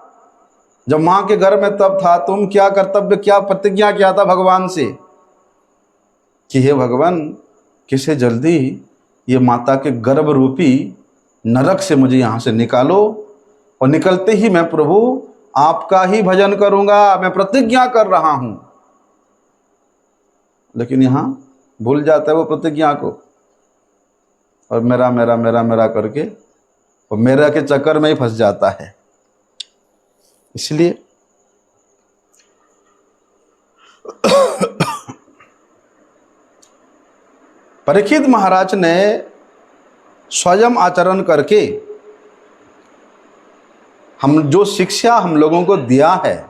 जब मां के घर में तब था? तुम क्या कर्तव्य, क्या प्रतिज्ञा किया था भगवान से कि हे भगवान, किसे जल्दी ये माता के गर्भ रूपी नरक से मुझे यहां से निकालो, और निकलते ही मैं प्रभु आपका ही भजन करूंगा, मैं प्रतिज्ञा कर रहा हूं। लेकिन यहां भूल जाता है वो प्रतिज्ञा को, और मेरा मेरा मेरा मेरा करके वो मेरा के चक्कर में ही फंस जाता है। इसलिए परीक्षित महाराज ने स्वयं आचरण करके हम जो शिक्षा हम लोगों को दिया है,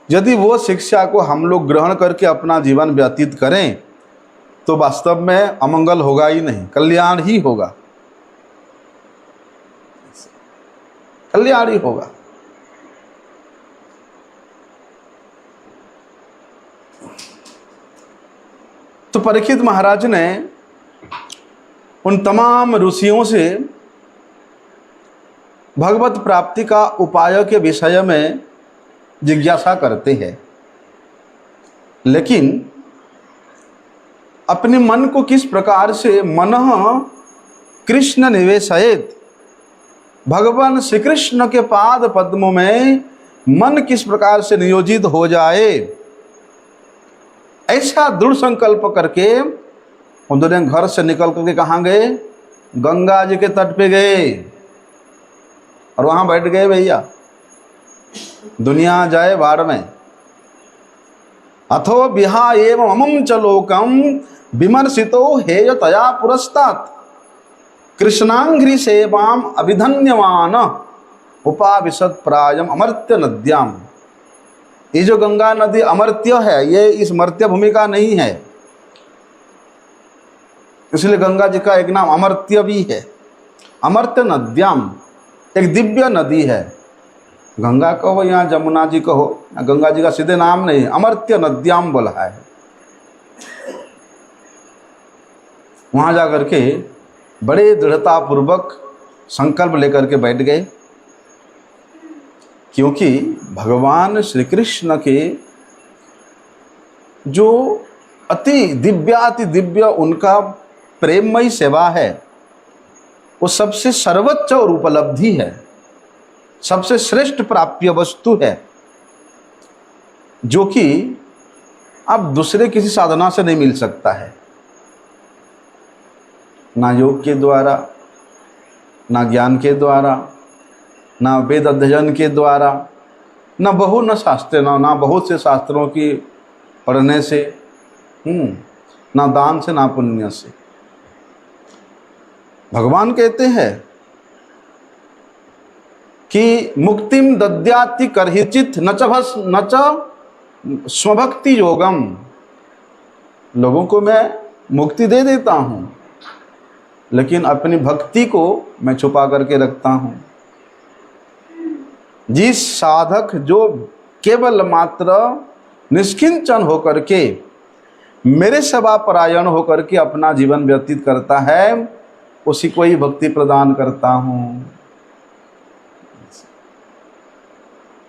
यदि वो शिक्षा को हम लोग ग्रहण करके अपना जीवन व्यतीत करें तो वास्तव में अमंगल होगा ही नहीं, कल्याण ही होगा, कल्याण ही होगा। तो परीक्षित महाराज ने उन तमाम ऋषियों से भगवत प्राप्ति का उपाय के विषय में जिज्ञासा करते हैं। लेकिन अपने मन को किस प्रकार से मनः कृष्ण निवेशयेत, भगवान श्री कृष्ण के पाद पद्मों में मन किस प्रकार से नियोजित हो जाए, ऐसा दृढ़ संकल्प करके उन्होंने घर से निकल करके कहाँ गए? गंगा जी के तट पे गए और वहां बैठ गए। भैया दुनिया जाए बाढ़ में। अथो बिहा एवं अमम च लोकम विमर्शितो हेय तया पुरस्तात् कृष्णांघ्रि सेवाम अभिधन्यमान उपाविशत प्रायम अमर्त्य नद्याम। ये जो गंगा नदी अमर्त्य है, ये इस मर्त्य भूमि का नहीं है, इसलिए गंगा जी का एक नाम अमर्त्य भी है। अमर्त्य नद्याम एक दिव्य नदी है। गंगा कहो या जमुना जी कहो, गंगा जी का सीधे नाम नहीं है, अमर्त्य नद्याम बोला है। वहां जाकर के बड़े दृढ़ता पूर्वक संकल्प लेकर के बैठ गए, क्योंकि भगवान श्री कृष्ण के जो अति दिव्य उनका प्रेममयी सेवा है, वो सबसे सर्वोच्च और उपलब्धि है, सबसे श्रेष्ठ प्राप्य वस्तु है, जो कि अब दूसरे किसी साधना से नहीं मिल सकता है। ना योग के द्वारा, ना ज्ञान के द्वारा, ना वेद अध्ययन के द्वारा, न शास्त्र, ना बहुत से शास्त्रों की पढ़ने से, ना दान से, ना पुण्य से। भगवान कहते हैं कि मुक्तिम दद्याति करहिचित न च स्वभक्ति योगम। लोगों को मैं मुक्ति दे देता हूं, लेकिन अपनी भक्ति को मैं छुपा करके रखता हूं। जिस साधक जो केवल मात्र निष्किंचन होकर के, मेरे सेवा परायण होकर के अपना जीवन व्यतीत करता है, उसी को ही भक्ति प्रदान करता हूं।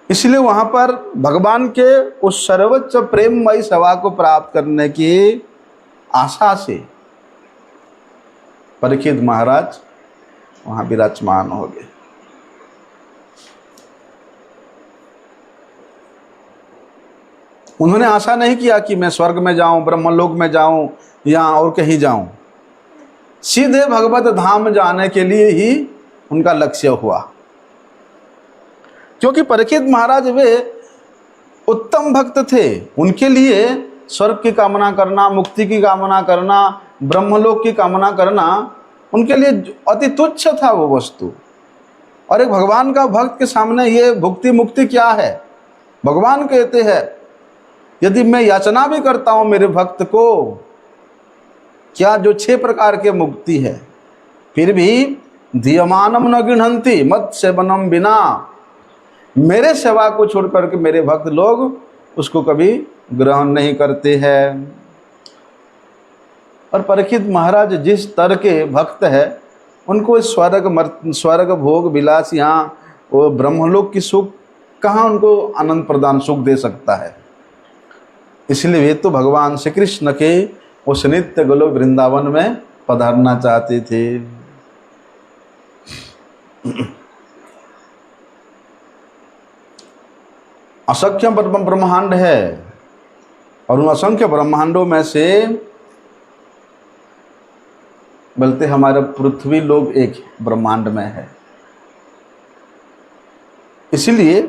इसलिए वहां पर भगवान के उस सर्वोच्च प्रेममयी सेवा को प्राप्त करने की आशा से परीक्षित महाराज वहां विराजमान हो गए। उन्होंने आशा नहीं किया कि मैं स्वर्ग में जाऊं, ब्रह्मलोक में जाऊं या और कहीं जाऊं। सीधे भगवत धाम जाने के लिए ही उनका लक्ष्य हुआ, क्योंकि परीक्षित महाराज वे उत्तम भक्त थे। उनके लिए स्वर्ग की कामना करना, मुक्ति की कामना करना, ब्रह्मलोक की कामना करना उनके लिए अति तुच्छ था वो वस्तु। और एक भगवान का भक्त के सामने ये भुक्ति मुक्ति क्या है? भगवान कहते हैं यदि मैं याचना भी करता हूं मेरे भक्त को, क्या जो 6 प्रकार के मुक्ति है, फिर भी धीयमानम न गृह्णन्ति मत सेवनम बिना, मेरे सेवा को छोड़ करके मेरे भक्त लोग उसको कभी ग्रहण नहीं करते हैं। और परीक्षित महाराज जिस तरह के भक्त है, उनको स्वर्ग भोग विलास, यहाँ वो ब्रह्मलोक की सुख कहाँ उनको आनंद प्रदान सुख दे सकता है। इसलिए वे तो भगवान श्री कृष्ण के उस नित्य गोलोक वृंदावन में पधारना चाहते थे। असंख्य ब्रह्मांड है, और उन असंख्य ब्रह्मांडों में से बोलते हमारे पृथ्वी लोग एक ब्रह्मांड में है। इसलिए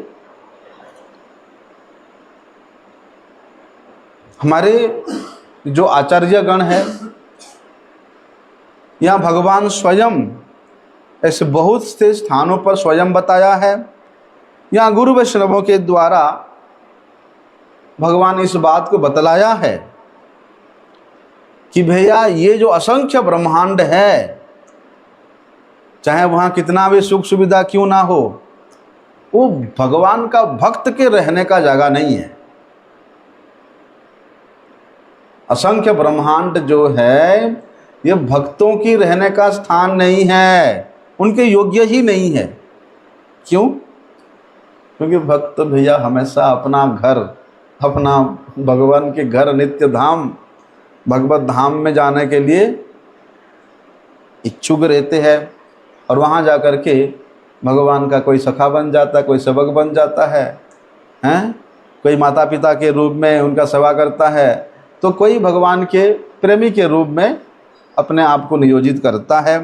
हमारे जो आचार्यगण है, यहाँ भगवान स्वयं ऐसे बहुत से स्थानों पर स्वयं बताया है। यहाँ गुरु वैष्णवों के द्वारा भगवान इस बात को बतलाया है कि भैया ये जो असंख्य ब्रह्मांड है, चाहे वहाँ कितना भी सुख सुविधा क्यों ना हो, वो भगवान का भक्त के रहने का जगह नहीं है। असंख्य ब्रह्मांड जो है ये भक्तों की रहने का स्थान नहीं है, उनके योग्य ही नहीं है। क्यों? क्योंकि भक्त भैया हमेशा अपना घर अपना भगवान के घर नित्य धाम भगवत धाम में जाने के लिए इच्छुक रहते हैं और वहाँ जा कर के भगवान का कोई सखा बन जाता है, कोई सेवक बन जाता है, हैं? कोई माता पिता के रूप में उनका सेवा करता है, तो कोई भगवान के प्रेमी के रूप में अपने आप को नियोजित करता है।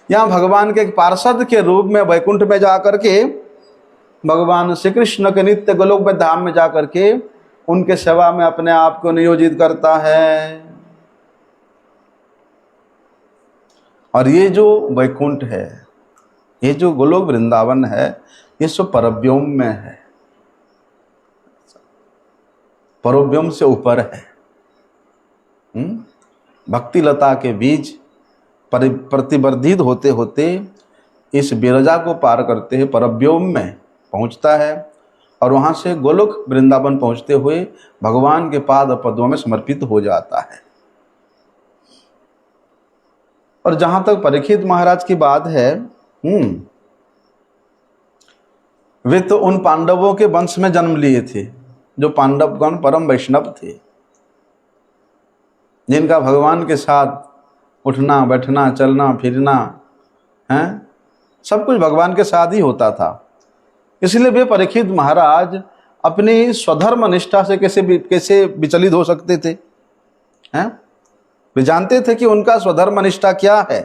यहाँ भगवान के एक पार्षद के रूप में वैकुंठ में जा कर के भगवान श्री कृष्ण के नित्य गोलोक में धाम में जा कर के उनके सेवा में अपने आप को नियोजित करता है। और ये जो वैकुंठ है, ये जो गोलोक वृंदावन है, ये सब परव्योम में है, परव्योम से ऊपर है। भक्ति लता के बीज प्रतिवर्धित होते होते इस विरजा को पार करते हुए परव्योम में पहुंचता है और वहां से गोलोक वृंदावन पहुंचते हुए भगवान के पाद पद्मों में समर्पित हो जाता है। और जहां तक परीक्षित महाराज की बात है, वे तो उन पांडवों के वंश में जन्म लिए थे जो पांडवगण परम वैष्णव थे, जिनका भगवान के साथ उठना बैठना चलना फिरना है सब कुछ भगवान के साथ ही होता था। इसलिए वे परीक्षित महाराज अपनी स्वधर्म निष्ठा से कैसे विचलित हो सकते थे, हैं? वे जानते थे कि उनका स्वधर्म निष्ठा क्या है।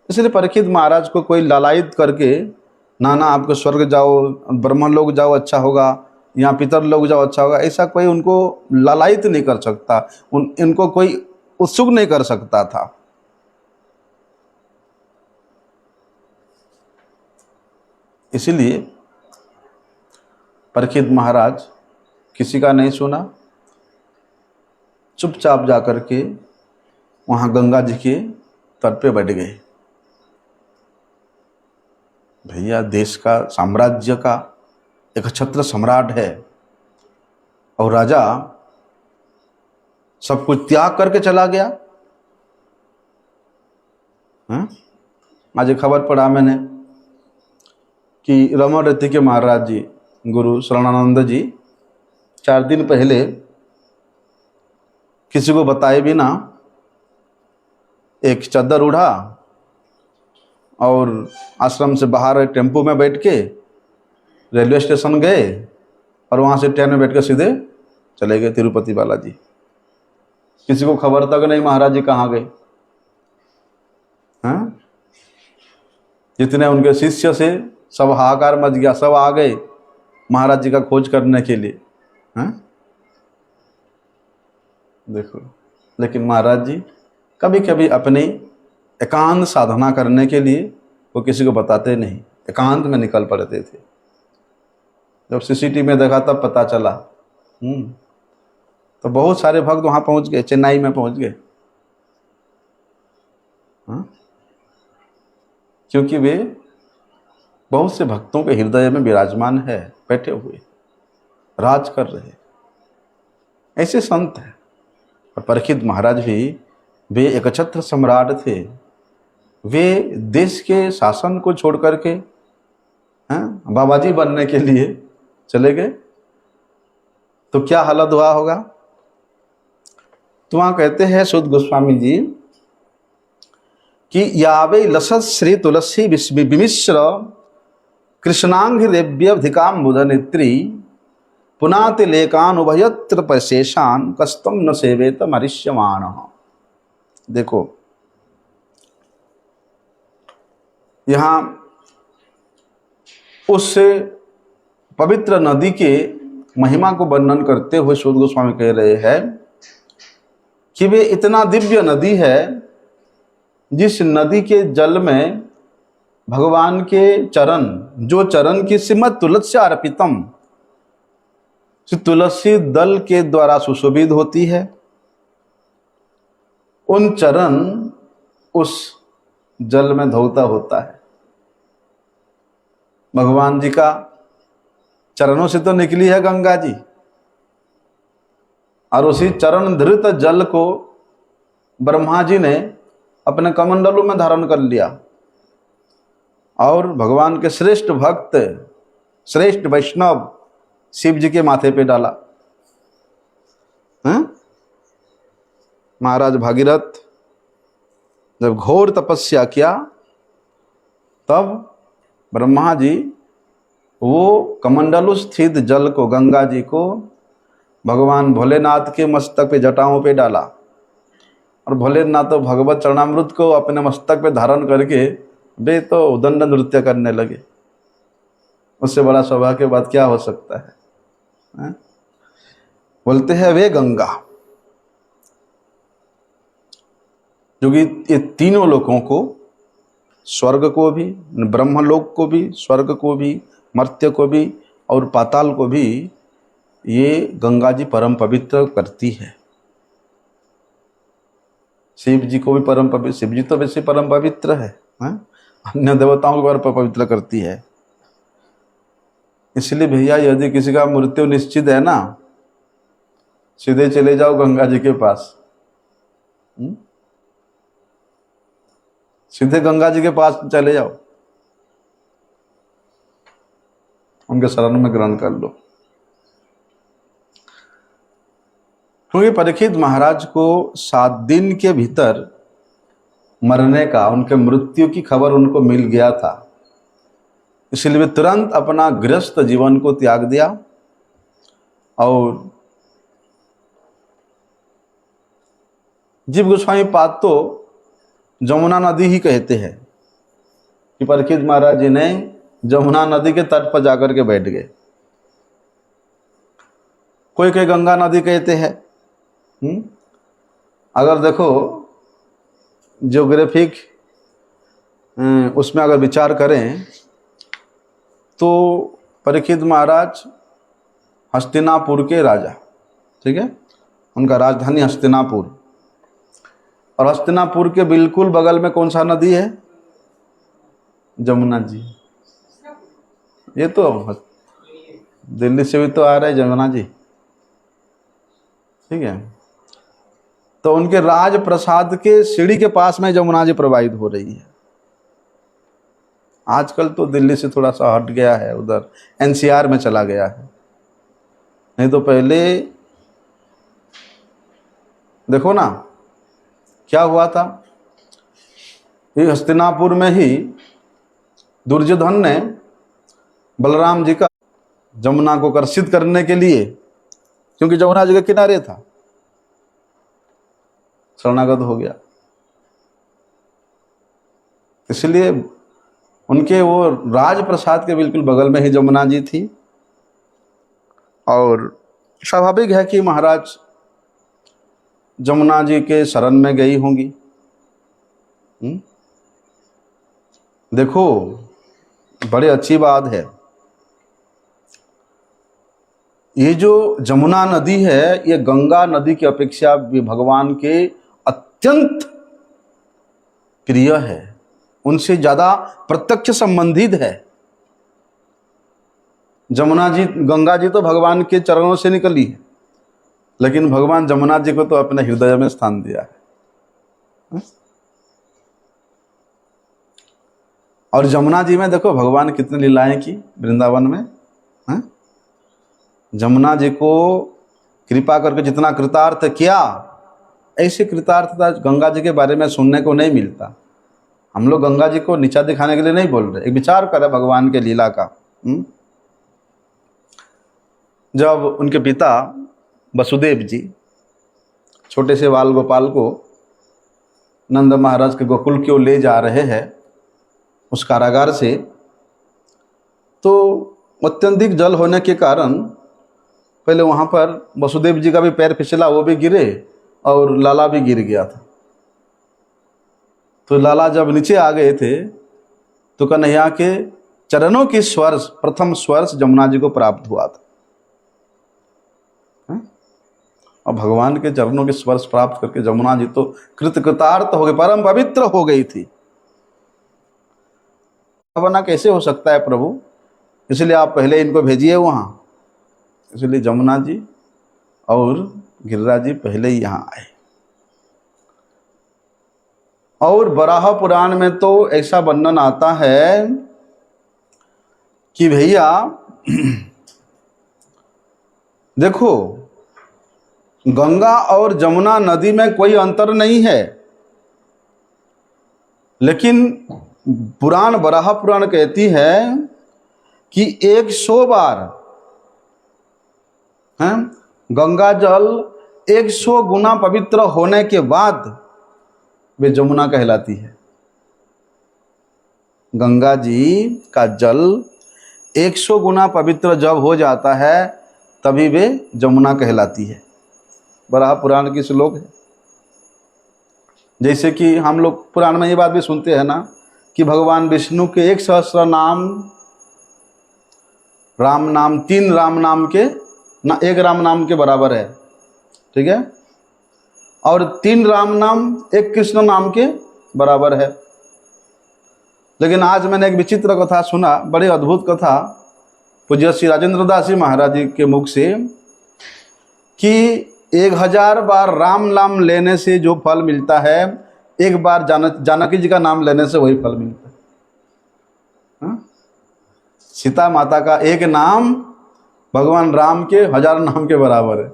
इसलिए परीक्षित महाराज को कोई लालायित करके ना आपको स्वर्ग जाओ, ब्रह्म लोग जाओ अच्छा होगा, यहाँ पितर लोग जाओ अच्छा होगा, ऐसा कोई उनको लालायित नहीं कर सकता, इनको कोई उत्सुक नहीं कर सकता था। इसीलिए परीक्षित महाराज किसी का नहीं सुना, चुपचाप जाकर के वहाँ गंगा जी के तट पे बैठ गए। भैया देश का साम्राज्य का एक छत्र सम्राट है और राजा सब कुछ त्याग करके चला गया। आज एक खबर पढ़ा मैंने कि रमण रति के महाराज जी गुरु शरणानंद जी 4 दिन पहले किसी को बताए बिना एक चादर उड़ा और आश्रम से बाहर टेम्पो में बैठ के रेलवे स्टेशन गए और वहाँ से ट्रेन में बैठ कर सीधे चले गए तिरुपति बालाजी। किसी को खबर तक नहीं महाराज जी कहाँ गए। हाँ, जितने उनके शिष्य से सब हाहाकार मच गया, सब आ गए महाराज जी का खोज करने के लिए। हाँ देखो, लेकिन महाराज जी कभी कभी अपनी एकांत साधना करने के लिए वो किसी को बताते नहीं, एकांत में निकल पड़ते थे। जब सीसीटीवी में देखा तब पता चला। तो बहुत सारे भक्त वहां पहुंच गए, चेन्नई में पहुंच गए। क्योंकि वे बहुत से भक्तों के हृदय में विराजमान है, बैठे हुए राज कर रहे ऐसे संत हैं। और परीक्षित महाराज भी वे एक छत्र सम्राट थे। वे देश के शासन को छोड़ करके बाबाजी बनने के लिए चले गए, तो क्या हालत हुआ होगा। तो वहां कहते हैं सुध गोस्वामी जी कि यावे लसत श्री तुलसी विमिश्र कृष्णांग रेव्यधिकाम बुध नेत्री पुनाति लेकान उभयत्र परिशेषान कस्तम न सेवेत मरिष्यमाण। देखो यहाँ उस पवित्र नदी के महिमा को वर्णन करते हुए सुध गोस्वामी कह रहे हैं कि वे इतना दिव्य नदी है जिस नदी के जल में भगवान के चरण, जो चरण की श्रीमद तुलसी अर्पितम, तुलसी दल के द्वारा सुशोभित होती है, उन चरण उस जल में धोता होता है। भगवान जी का चरणों से तो निकली है गंगा जी, और उसी चरण धृत जल को ब्रह्मा जी ने अपने कमंडलों में धारण कर लिया और भगवान के श्रेष्ठ भक्त, श्रेष्ठ वैष्णव शिव जी के माथे पे डाला। हैं? महाराज भागीरथ जब घोर तपस्या किया, तब ब्रह्मा जी वो कमंडलु स्थित जल को, गंगा जी को भगवान भोलेनाथ के मस्तक पे, जटाओं पे डाला, और भोलेनाथ तो भगवत चरणामृत को अपने मस्तक पे धारण करके वे तो उदंड नृत्य करने लगे। उससे बड़ा सौभाग्य के बाद क्या हो सकता है? हैं? बोलते हैं वे गंगा, जो कि ये तीनों लोकों को, स्वर्ग को भी, ब्रह्मलोक को भी, स्वर्ग को भी, मर्त्य को भी और पाताल को भी, ये गंगा जी परम पवित्र करती है। शिव जी को भी परम पवित्र, शिव जी तो वैसे परम पवित्र है, अन्य देवताओं को परम पवित्र करती है। इसलिए भैया यदि किसी का मृत्यु निश्चित है ना, सीधे चले जाओ गंगा जी के पास, सीधे गंगा जी के पास चले जाओ, उनके शरण में ग्रहण कर लो। क्योंकि परीक्षित महाराज को 7 दिन के भीतर मरने का, उनके मृत्यु की खबर उनको मिल गया था। इसलिए वे तुरंत अपना गृहस्थ जीवन को त्याग दिया और जीव गोस्वामी पाद तो जमुना नदी ही कहते हैं कि परीक्षित महाराज जी ने जमुना नदी के तट पर जाकर के बैठ गए। कोई कोई गंगा नदी कहते हैं। अगर देखो ज्योग्राफिक उसमें अगर विचार करें तो परीक्षित महाराज हस्तिनापुर के राजा, ठीक है, उनका राजधानी हस्तिनापुर, और हस्तिनापुर के बिल्कुल बगल में कौन सा नदी है? जमुना जी। ये तो दिल्ली से भी तो आ रहा है जमुना जी, ठीक है। तो उनके राजप्रसाद के सीढ़ी के पास में जमुना जी प्रवाहित हो रही है। आजकल तो दिल्ली से थोड़ा सा हट गया है, उधर एनसीआर में चला गया है, नहीं तो पहले देखो ना क्या हुआ था। ये हस्तिनापुर में ही दुर्योधन ने बलराम जी का जमुना को आकर्षित करने के लिए, क्योंकि जमुना जी के किनारे था, शरणागत हो गया। इसलिए उनके वो राजप्रसाद के बिल्कुल बगल में ही जमुना जी थी, और स्वाभाविक है कि महाराज जमुना जी के शरण में गई होंगी। देखो बड़ी अच्छी बात है, ये जो जमुना नदी है ये गंगा नदी की अपेक्षा भी भगवान के अत्यंत प्रिय है, उनसे ज्यादा प्रत्यक्ष संबंधित है। जमुना जी, गंगा जी तो भगवान के चरणों से निकली है, लेकिन भगवान जमुना जी को तो अपने हृदय में स्थान दिया है। और जमुना जी में देखो भगवान कितनी लीलाएं की वृंदावन में। जमुना जी को कृपा करके जितना कृतार्थ किया, ऐसे कृतार्थता गंगा जी के बारे में सुनने को नहीं मिलता। हम लोग गंगा जी को नीचा दिखाने के लिए नहीं बोल रहे, एक विचार करें भगवान के लीला का। जब उनके पिता वसुदेव जी छोटे से बाल गोपाल को नंद महाराज के गोकुल की ओर ले जा रहे हैं उस कारागार से, तो अत्यधिक जल होने के कारण पहले वहाँ पर वसुदेव जी का भी पैर फिसला, वो भी गिरे और लाला भी गिर गया था। तो लाला जब नीचे आ गए थे तो कन्हैया के चरणों की स्पर्श, प्रथम स्पर्श जमुना जी को प्राप्त हुआ था। और भगवान के चरणों के स्पर्श प्राप्त करके जमुना जी तो कृतकृतार्थ हो गई, परम पवित्र हो गई थी। वरना कैसे हो सकता है प्रभु? इसलिए आप पहले इनको भेजिए वहां। इसलिए जमुना जी और गिरिराज जी पहले ही यहाँ आए। और वराह पुराण में तो ऐसा वर्णन आता है कि भैया देखो, गंगा और जमुना नदी में कोई अंतर नहीं है, लेकिन पुराण, वराह पुराण कहती है कि 100 बार है गंगा जल 100 गुना पवित्र होने के बाद वे जमुना कहलाती है। गंगा जी का जल 100 गुना पवित्र जब हो जाता है तभी वे जमुना कहलाती है। वराह पुराण की श्लोक है। जैसे कि हम लोग पुराण में ये बात भी सुनते हैं ना कि भगवान विष्णु के 1 सहस्र नाम, राम नाम 3 राम नाम के ना 1 राम नाम के बराबर है, ठीक है, और 3 राम नाम 1 कृष्ण नाम के बराबर है। लेकिन आज मैंने एक विचित्र कथा सुना, बड़ी अद्भुत कथा, पूज्य श्री राजेंद्र दास जी महाराज जी के मुख से, कि 1000 बार राम नाम लेने से जो फल मिलता है, 1 बार जानकी जी का नाम लेने से वही फल मिलता है। हाँ? सीता माता का 1 नाम भगवान राम के 1000 नाम के बराबर है।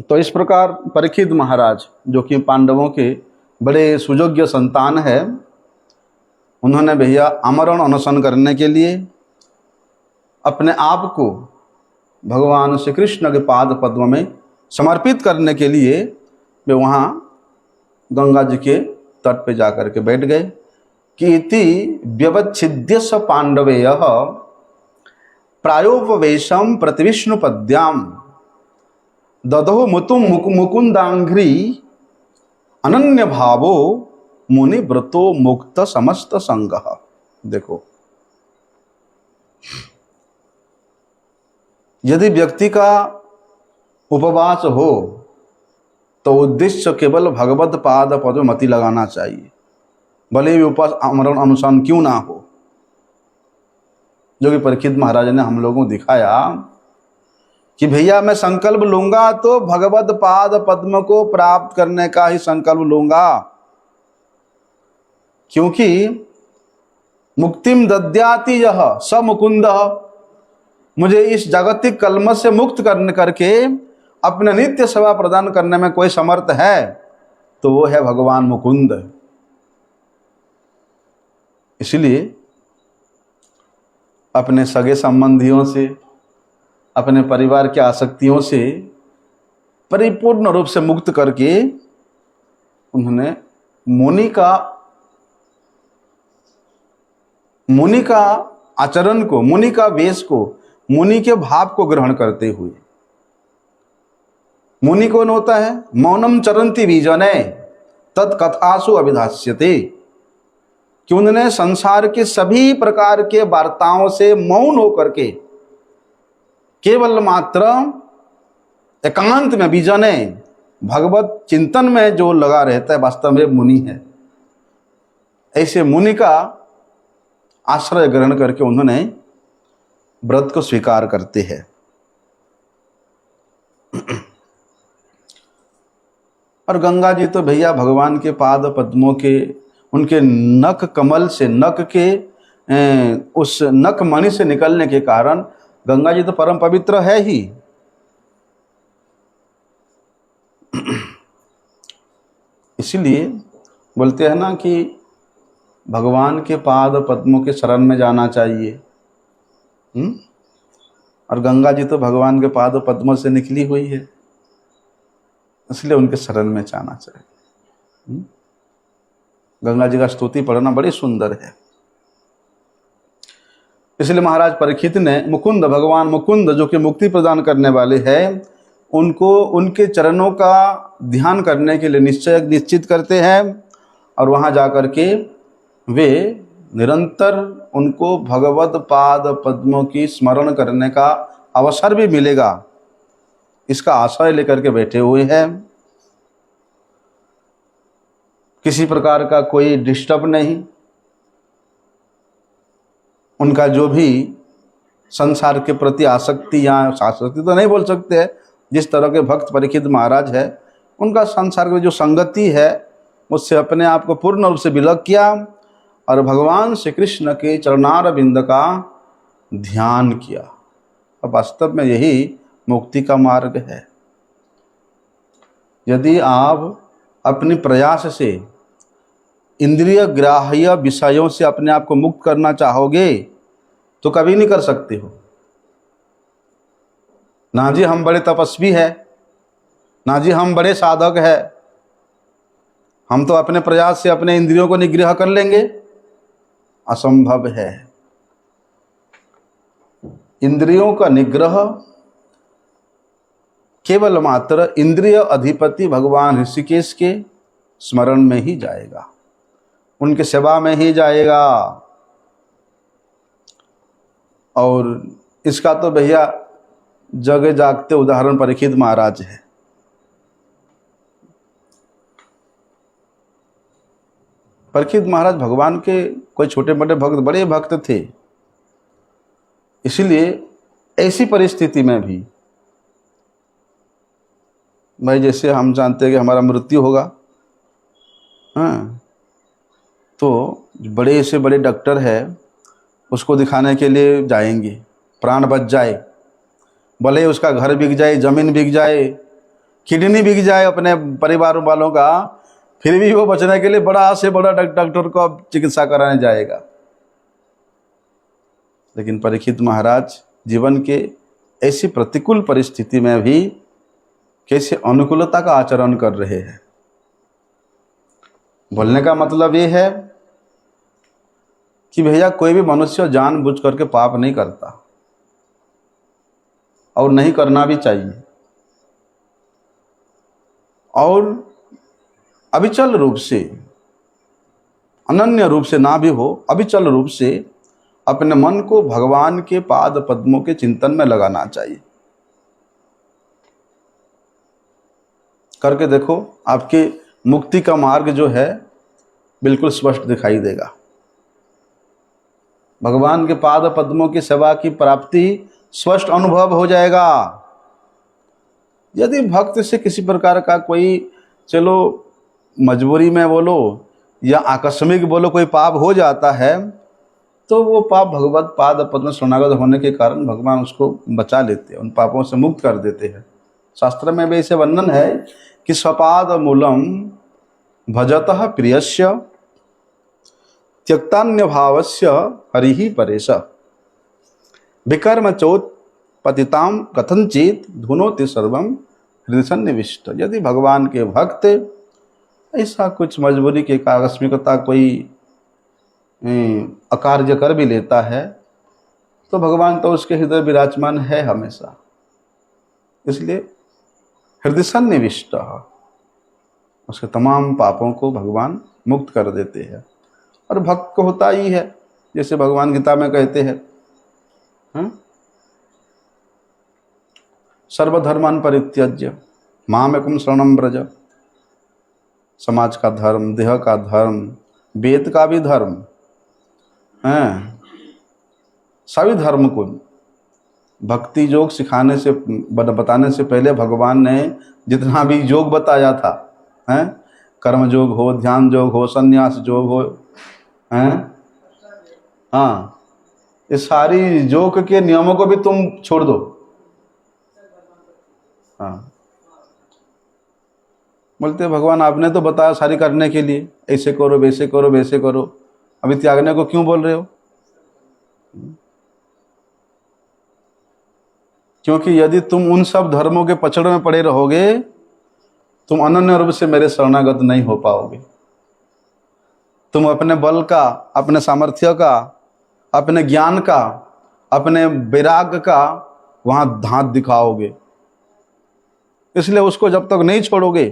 तो इस प्रकार परीक्षित महाराज, जो कि पांडवों के बड़े सुयोग्य संतान है, उन्होंने भैया आमरण अनशन करने के लिए अपने आप को भगवान श्री कृष्ण के पाद पद्म में समर्पित करने के लिए वे वहाँ गंगा जी के तट पे जाकर के बैठ गए कि इति व्यवच्छिद्य स पांडवेय प्रायोपवेशम प्रतिविष्णुपद्याम ददो मुतुम मुकुंदांघ्री अनन्य भावो मुनि व्रतो मुक्त समस्त संगः। देखो, यदि व्यक्ति का उपवास हो तो उद्देश्य केवल भगवत पाद पद में मति लगाना चाहिए, भले भी उपवास आमरण अनुष्ठान क्यों ना हो। जो कि परीक्षित महाराज ने हम लोगों को दिखाया कि भैया मैं संकल्प लूंगा तो भगवत पाद पद्म को प्राप्त करने का ही संकल्प लूंगा, क्योंकि मुक्तिम दद्याति यह स मुकुंद, मुझे इस जागतिक कलमश से मुक्त करके अपने नित्य सेवा प्रदान करने में कोई समर्थ है तो वो है भगवान मुकुंद। इसलिए अपने सगे संबंधियों से, अपने परिवार की आसक्तियों से परिपूर्ण रूप से मुक्त करके उन्होंने मुनि का आचरण को, मुनि का वेश को, मुनि के भाव को ग्रहण करते हुए, मुनि कौन होता है? मौनम चरंती बीजने तत्कथासु अभिधास्यते, कि उन्होंने संसार के सभी प्रकार के वार्ताओं से मौन होकर के केवल मात्र एकांत में बीजने भगवत चिंतन में जो लगा रहता है, वास्तव में मुनि है। ऐसे मुनि का आश्रय ग्रहण करके उन्होंने व्रत को स्वीकार करते हैं। और गंगा जी तो भैया भगवान के पाद पद्मों के, उनके नख कमल से, नख के उस नख मणि से निकलने के कारण गंगा जी तो परम पवित्र है ही। इसीलिए बोलते हैं ना कि भगवान के पाद पद्मों के शरण में जाना चाहिए। और गंगा जी तो भगवान के पाद पद्मों से निकली हुई है, इसलिए उनके शरण में जाना चाहिए। गंगा जी का स्तुति पढ़ना बड़ी सुंदर है। इसलिए महाराज परीक्षित ने मुकुंद, भगवान मुकुंद जो कि मुक्ति प्रदान करने वाले हैं, उनको उनके चरणों का ध्यान करने के लिए निश्चित करते हैं और वहाँ जाकर के वे निरंतर उनको भगवत पाद पद्मों की स्मरण करने का अवसर भी मिलेगा, इसका आशय लेकर के बैठे हुए हैं। किसी प्रकार का कोई डिस्टर्ब नहीं। उनका जो भी संसार के प्रति आसक्ति या आसक्ति तो नहीं बोल सकते, जिस तरह के भक्त परीक्षित महाराज है, उनका संसार की जो संगति है उससे अपने आप को पूर्ण रूप से विलग किया और भगवान श्री कृष्ण के चरणारविंद का ध्यान किया। अब वास्तव में यही मुक्ति का मार्ग है। यदि आप अपने प्रयास से इंद्रिय ग्राह्य विषयों से अपने आप को मुक्त करना चाहोगे तो कभी नहीं कर सकते हो। ना जी हम बड़े तपस्वी हैं, ना जी हम बड़े साधक हैं, हम तो अपने प्रयास से अपने इंद्रियों को निग्रह कर लेंगे, असंभव है। इंद्रियों का निग्रह केवल मात्र इंद्रिय अधिपति भगवान ऋषिकेश के स्मरण में ही जाएगा, उनके सेवा में ही जाएगा। और इसका तो भैया जगह जागते उदाहरण परीक्षित महाराज है। परीक्षित महाराज भगवान के कोई छोटे मोटे भक्त, बड़े भक्त थे। इसलिए ऐसी परिस्थिति में भी, भाई जैसे हम जानते हैं कि हमारा मृत्यु होगा, हाँ, तो बड़े से बड़े डॉक्टर है, उसको दिखाने के लिए जाएंगे, प्राण बच जाए, भले उसका घर बिक जाए, जमीन बिक जाए, किडनी बिक जाए अपने परिवार वालों का, फिर भी वो बचने के लिए बड़ा से बड़ा डॉक्टर को अब चिकित्सा कराने जाएगा। लेकिन परीक्षित महाराज जीवन के ऐसी प्रतिकूल परिस्थिति में भी कैसे अनुकूलता का आचरण कर रहे हैं। बोलने का मतलब ये है कि भैया कोई भी मनुष्य जानबूझ करके पाप नहीं करता और नहीं करना भी चाहिए। और अविचल रूप से, अनन्य रूप से ना भी हो, अविचल रूप से अपने मन को भगवान के पाद पद्मों के चिंतन में लगाना चाहिए। करके देखो, आपके मुक्ति का मार्ग जो है बिल्कुल स्पष्ट दिखाई देगा। भगवान के पाद पद्मों की सेवा की प्राप्ति स्पष्ट अनुभव हो जाएगा। यदि भक्त से किसी प्रकार का कोई, चलो मजबूरी में बोलो या आकस्मिक बोलो, कोई पाप हो जाता है, तो वो पाप भगवत पाद पद्म शरणागत होने के कारण भगवान उसको बचा लेते हैं, उन पापों से मुक्त कर देते हैं। शास्त्र में भी ऐसे वर्णन है कि स्वपाद मूलम भजतः प्रियस्य त्यक्तान्य भावस्य हरिहि परेश विकर्म चोत पतिताम कथनचित धुनोति सर्वम हृदय सन्निविष्ट। यदि भगवान के भक्त ऐसा कुछ मजबूरी के आकस्मिकता कोई अकार्य कर भी लेता है, तो भगवान तो उसके हृदय विराजमान है हमेशा। इसलिए हृदय सन्निविष्ट, उसके तमाम पापों को भगवान मुक्त कर देते हैं। और भक्त को होता ही है, जैसे भगवान गीता में कहते हैं, सर्वधर्मान परित्यज्य मामेकं शरणं व्रज। समाज का धर्म, देह का धर्म, वेद का भी धर्म है, सभी धर्म को भक्ति योग सिखाने से, बताने से पहले भगवान ने जितना भी योग बताया था, हैं, कर्म योग हो, ध्यान योग हो, संन्यास योग हो, हैं, हाँ, ये सारी योग के नियमों को भी तुम छोड़ दो। हाँ, बोलते भगवान आपने तो बताया सारी करने के लिए, ऐसे करो, वैसे करो, वैसे करो, अभी त्यागने को क्यों बोल रहे हो? क्योंकि यदि तुम उन सब धर्मों के पछड़ में पड़े रहोगे, तुम अनन्य रूप से मेरे शरणागत नहीं हो पाओगे। तुम अपने बल का, अपने सामर्थ्य का, अपने ज्ञान का, अपने वैराग्य का वहां धात दिखाओगे। इसलिए उसको जब तक नहीं छोड़ोगे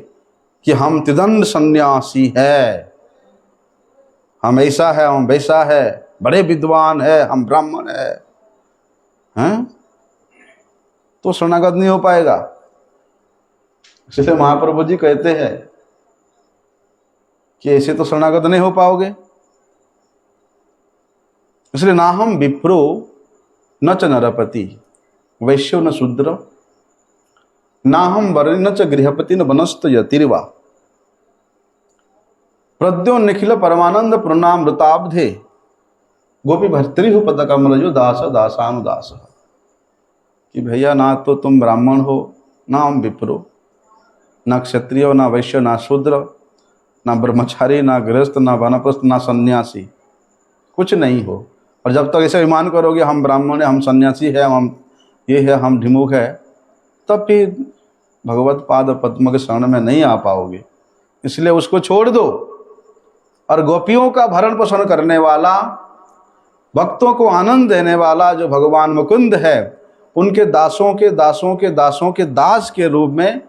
कि हम त्रिदंड सन्यासी है, हम ऐसा है, हम वैसा है, बड़े विद्वान है, हम ब्राह्मण हैं, तो शरणागत नहीं हो पाएगा। इसलिए महाप्रभु जी कहते हैं कि ऐसे तो शरणागत नहीं हो पाओगे। इसलिए ना हम विप्रो न च नरपति वैश्यो न शूद्र ना हम वर्णि न च गृहपति न वनस्त यतिर्वा। प्रद्योन निखिल परमानंद पूर्णामृताब्धे गोपी भर्तृ पद कमल जो दास दासानुदास। कि भैया ना तो तुम ब्राह्मण हो, ना हम विप्रो, ना क्षत्रिय, ना वैश्य, ना शूद्र, ना ब्रह्मचारी, ना गृहस्थ, ना वानप्रस्थ, ना सन्यासी, कुछ नहीं हो। और जब तक ऐसे अभिमान करोगे हम ब्राह्मण है, हम सन्यासी है, हम ये है, हम ढिमुख है, तब फिर भगवत पाद पद्म के शरण में नहीं आ पाओगे। इसलिए उसको छोड़ दो। और गोपियों का भरण पोषण करने वाला, भक्तों को आनंद देने वाला जो भगवान मुकुंद है, उनके दासों के दासों के दासों के दास के रूप में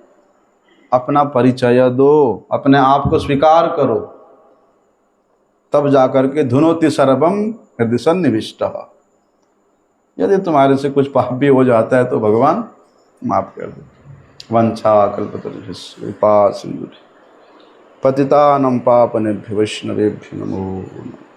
अपना परिचय दो, अपने आप को स्वीकार करो, तब जाकर के धुनोति सर्वम हृदय सन्निविष्ट। यदि तुम्हारे से कुछ पाप भी हो जाता है तो भगवान माफ कर दो। वंशा कल्पतरुभ्यश्च कृपा सिंधु पतितानां पावनेभ्यो वैष्णवेभ्यो नमो नमः।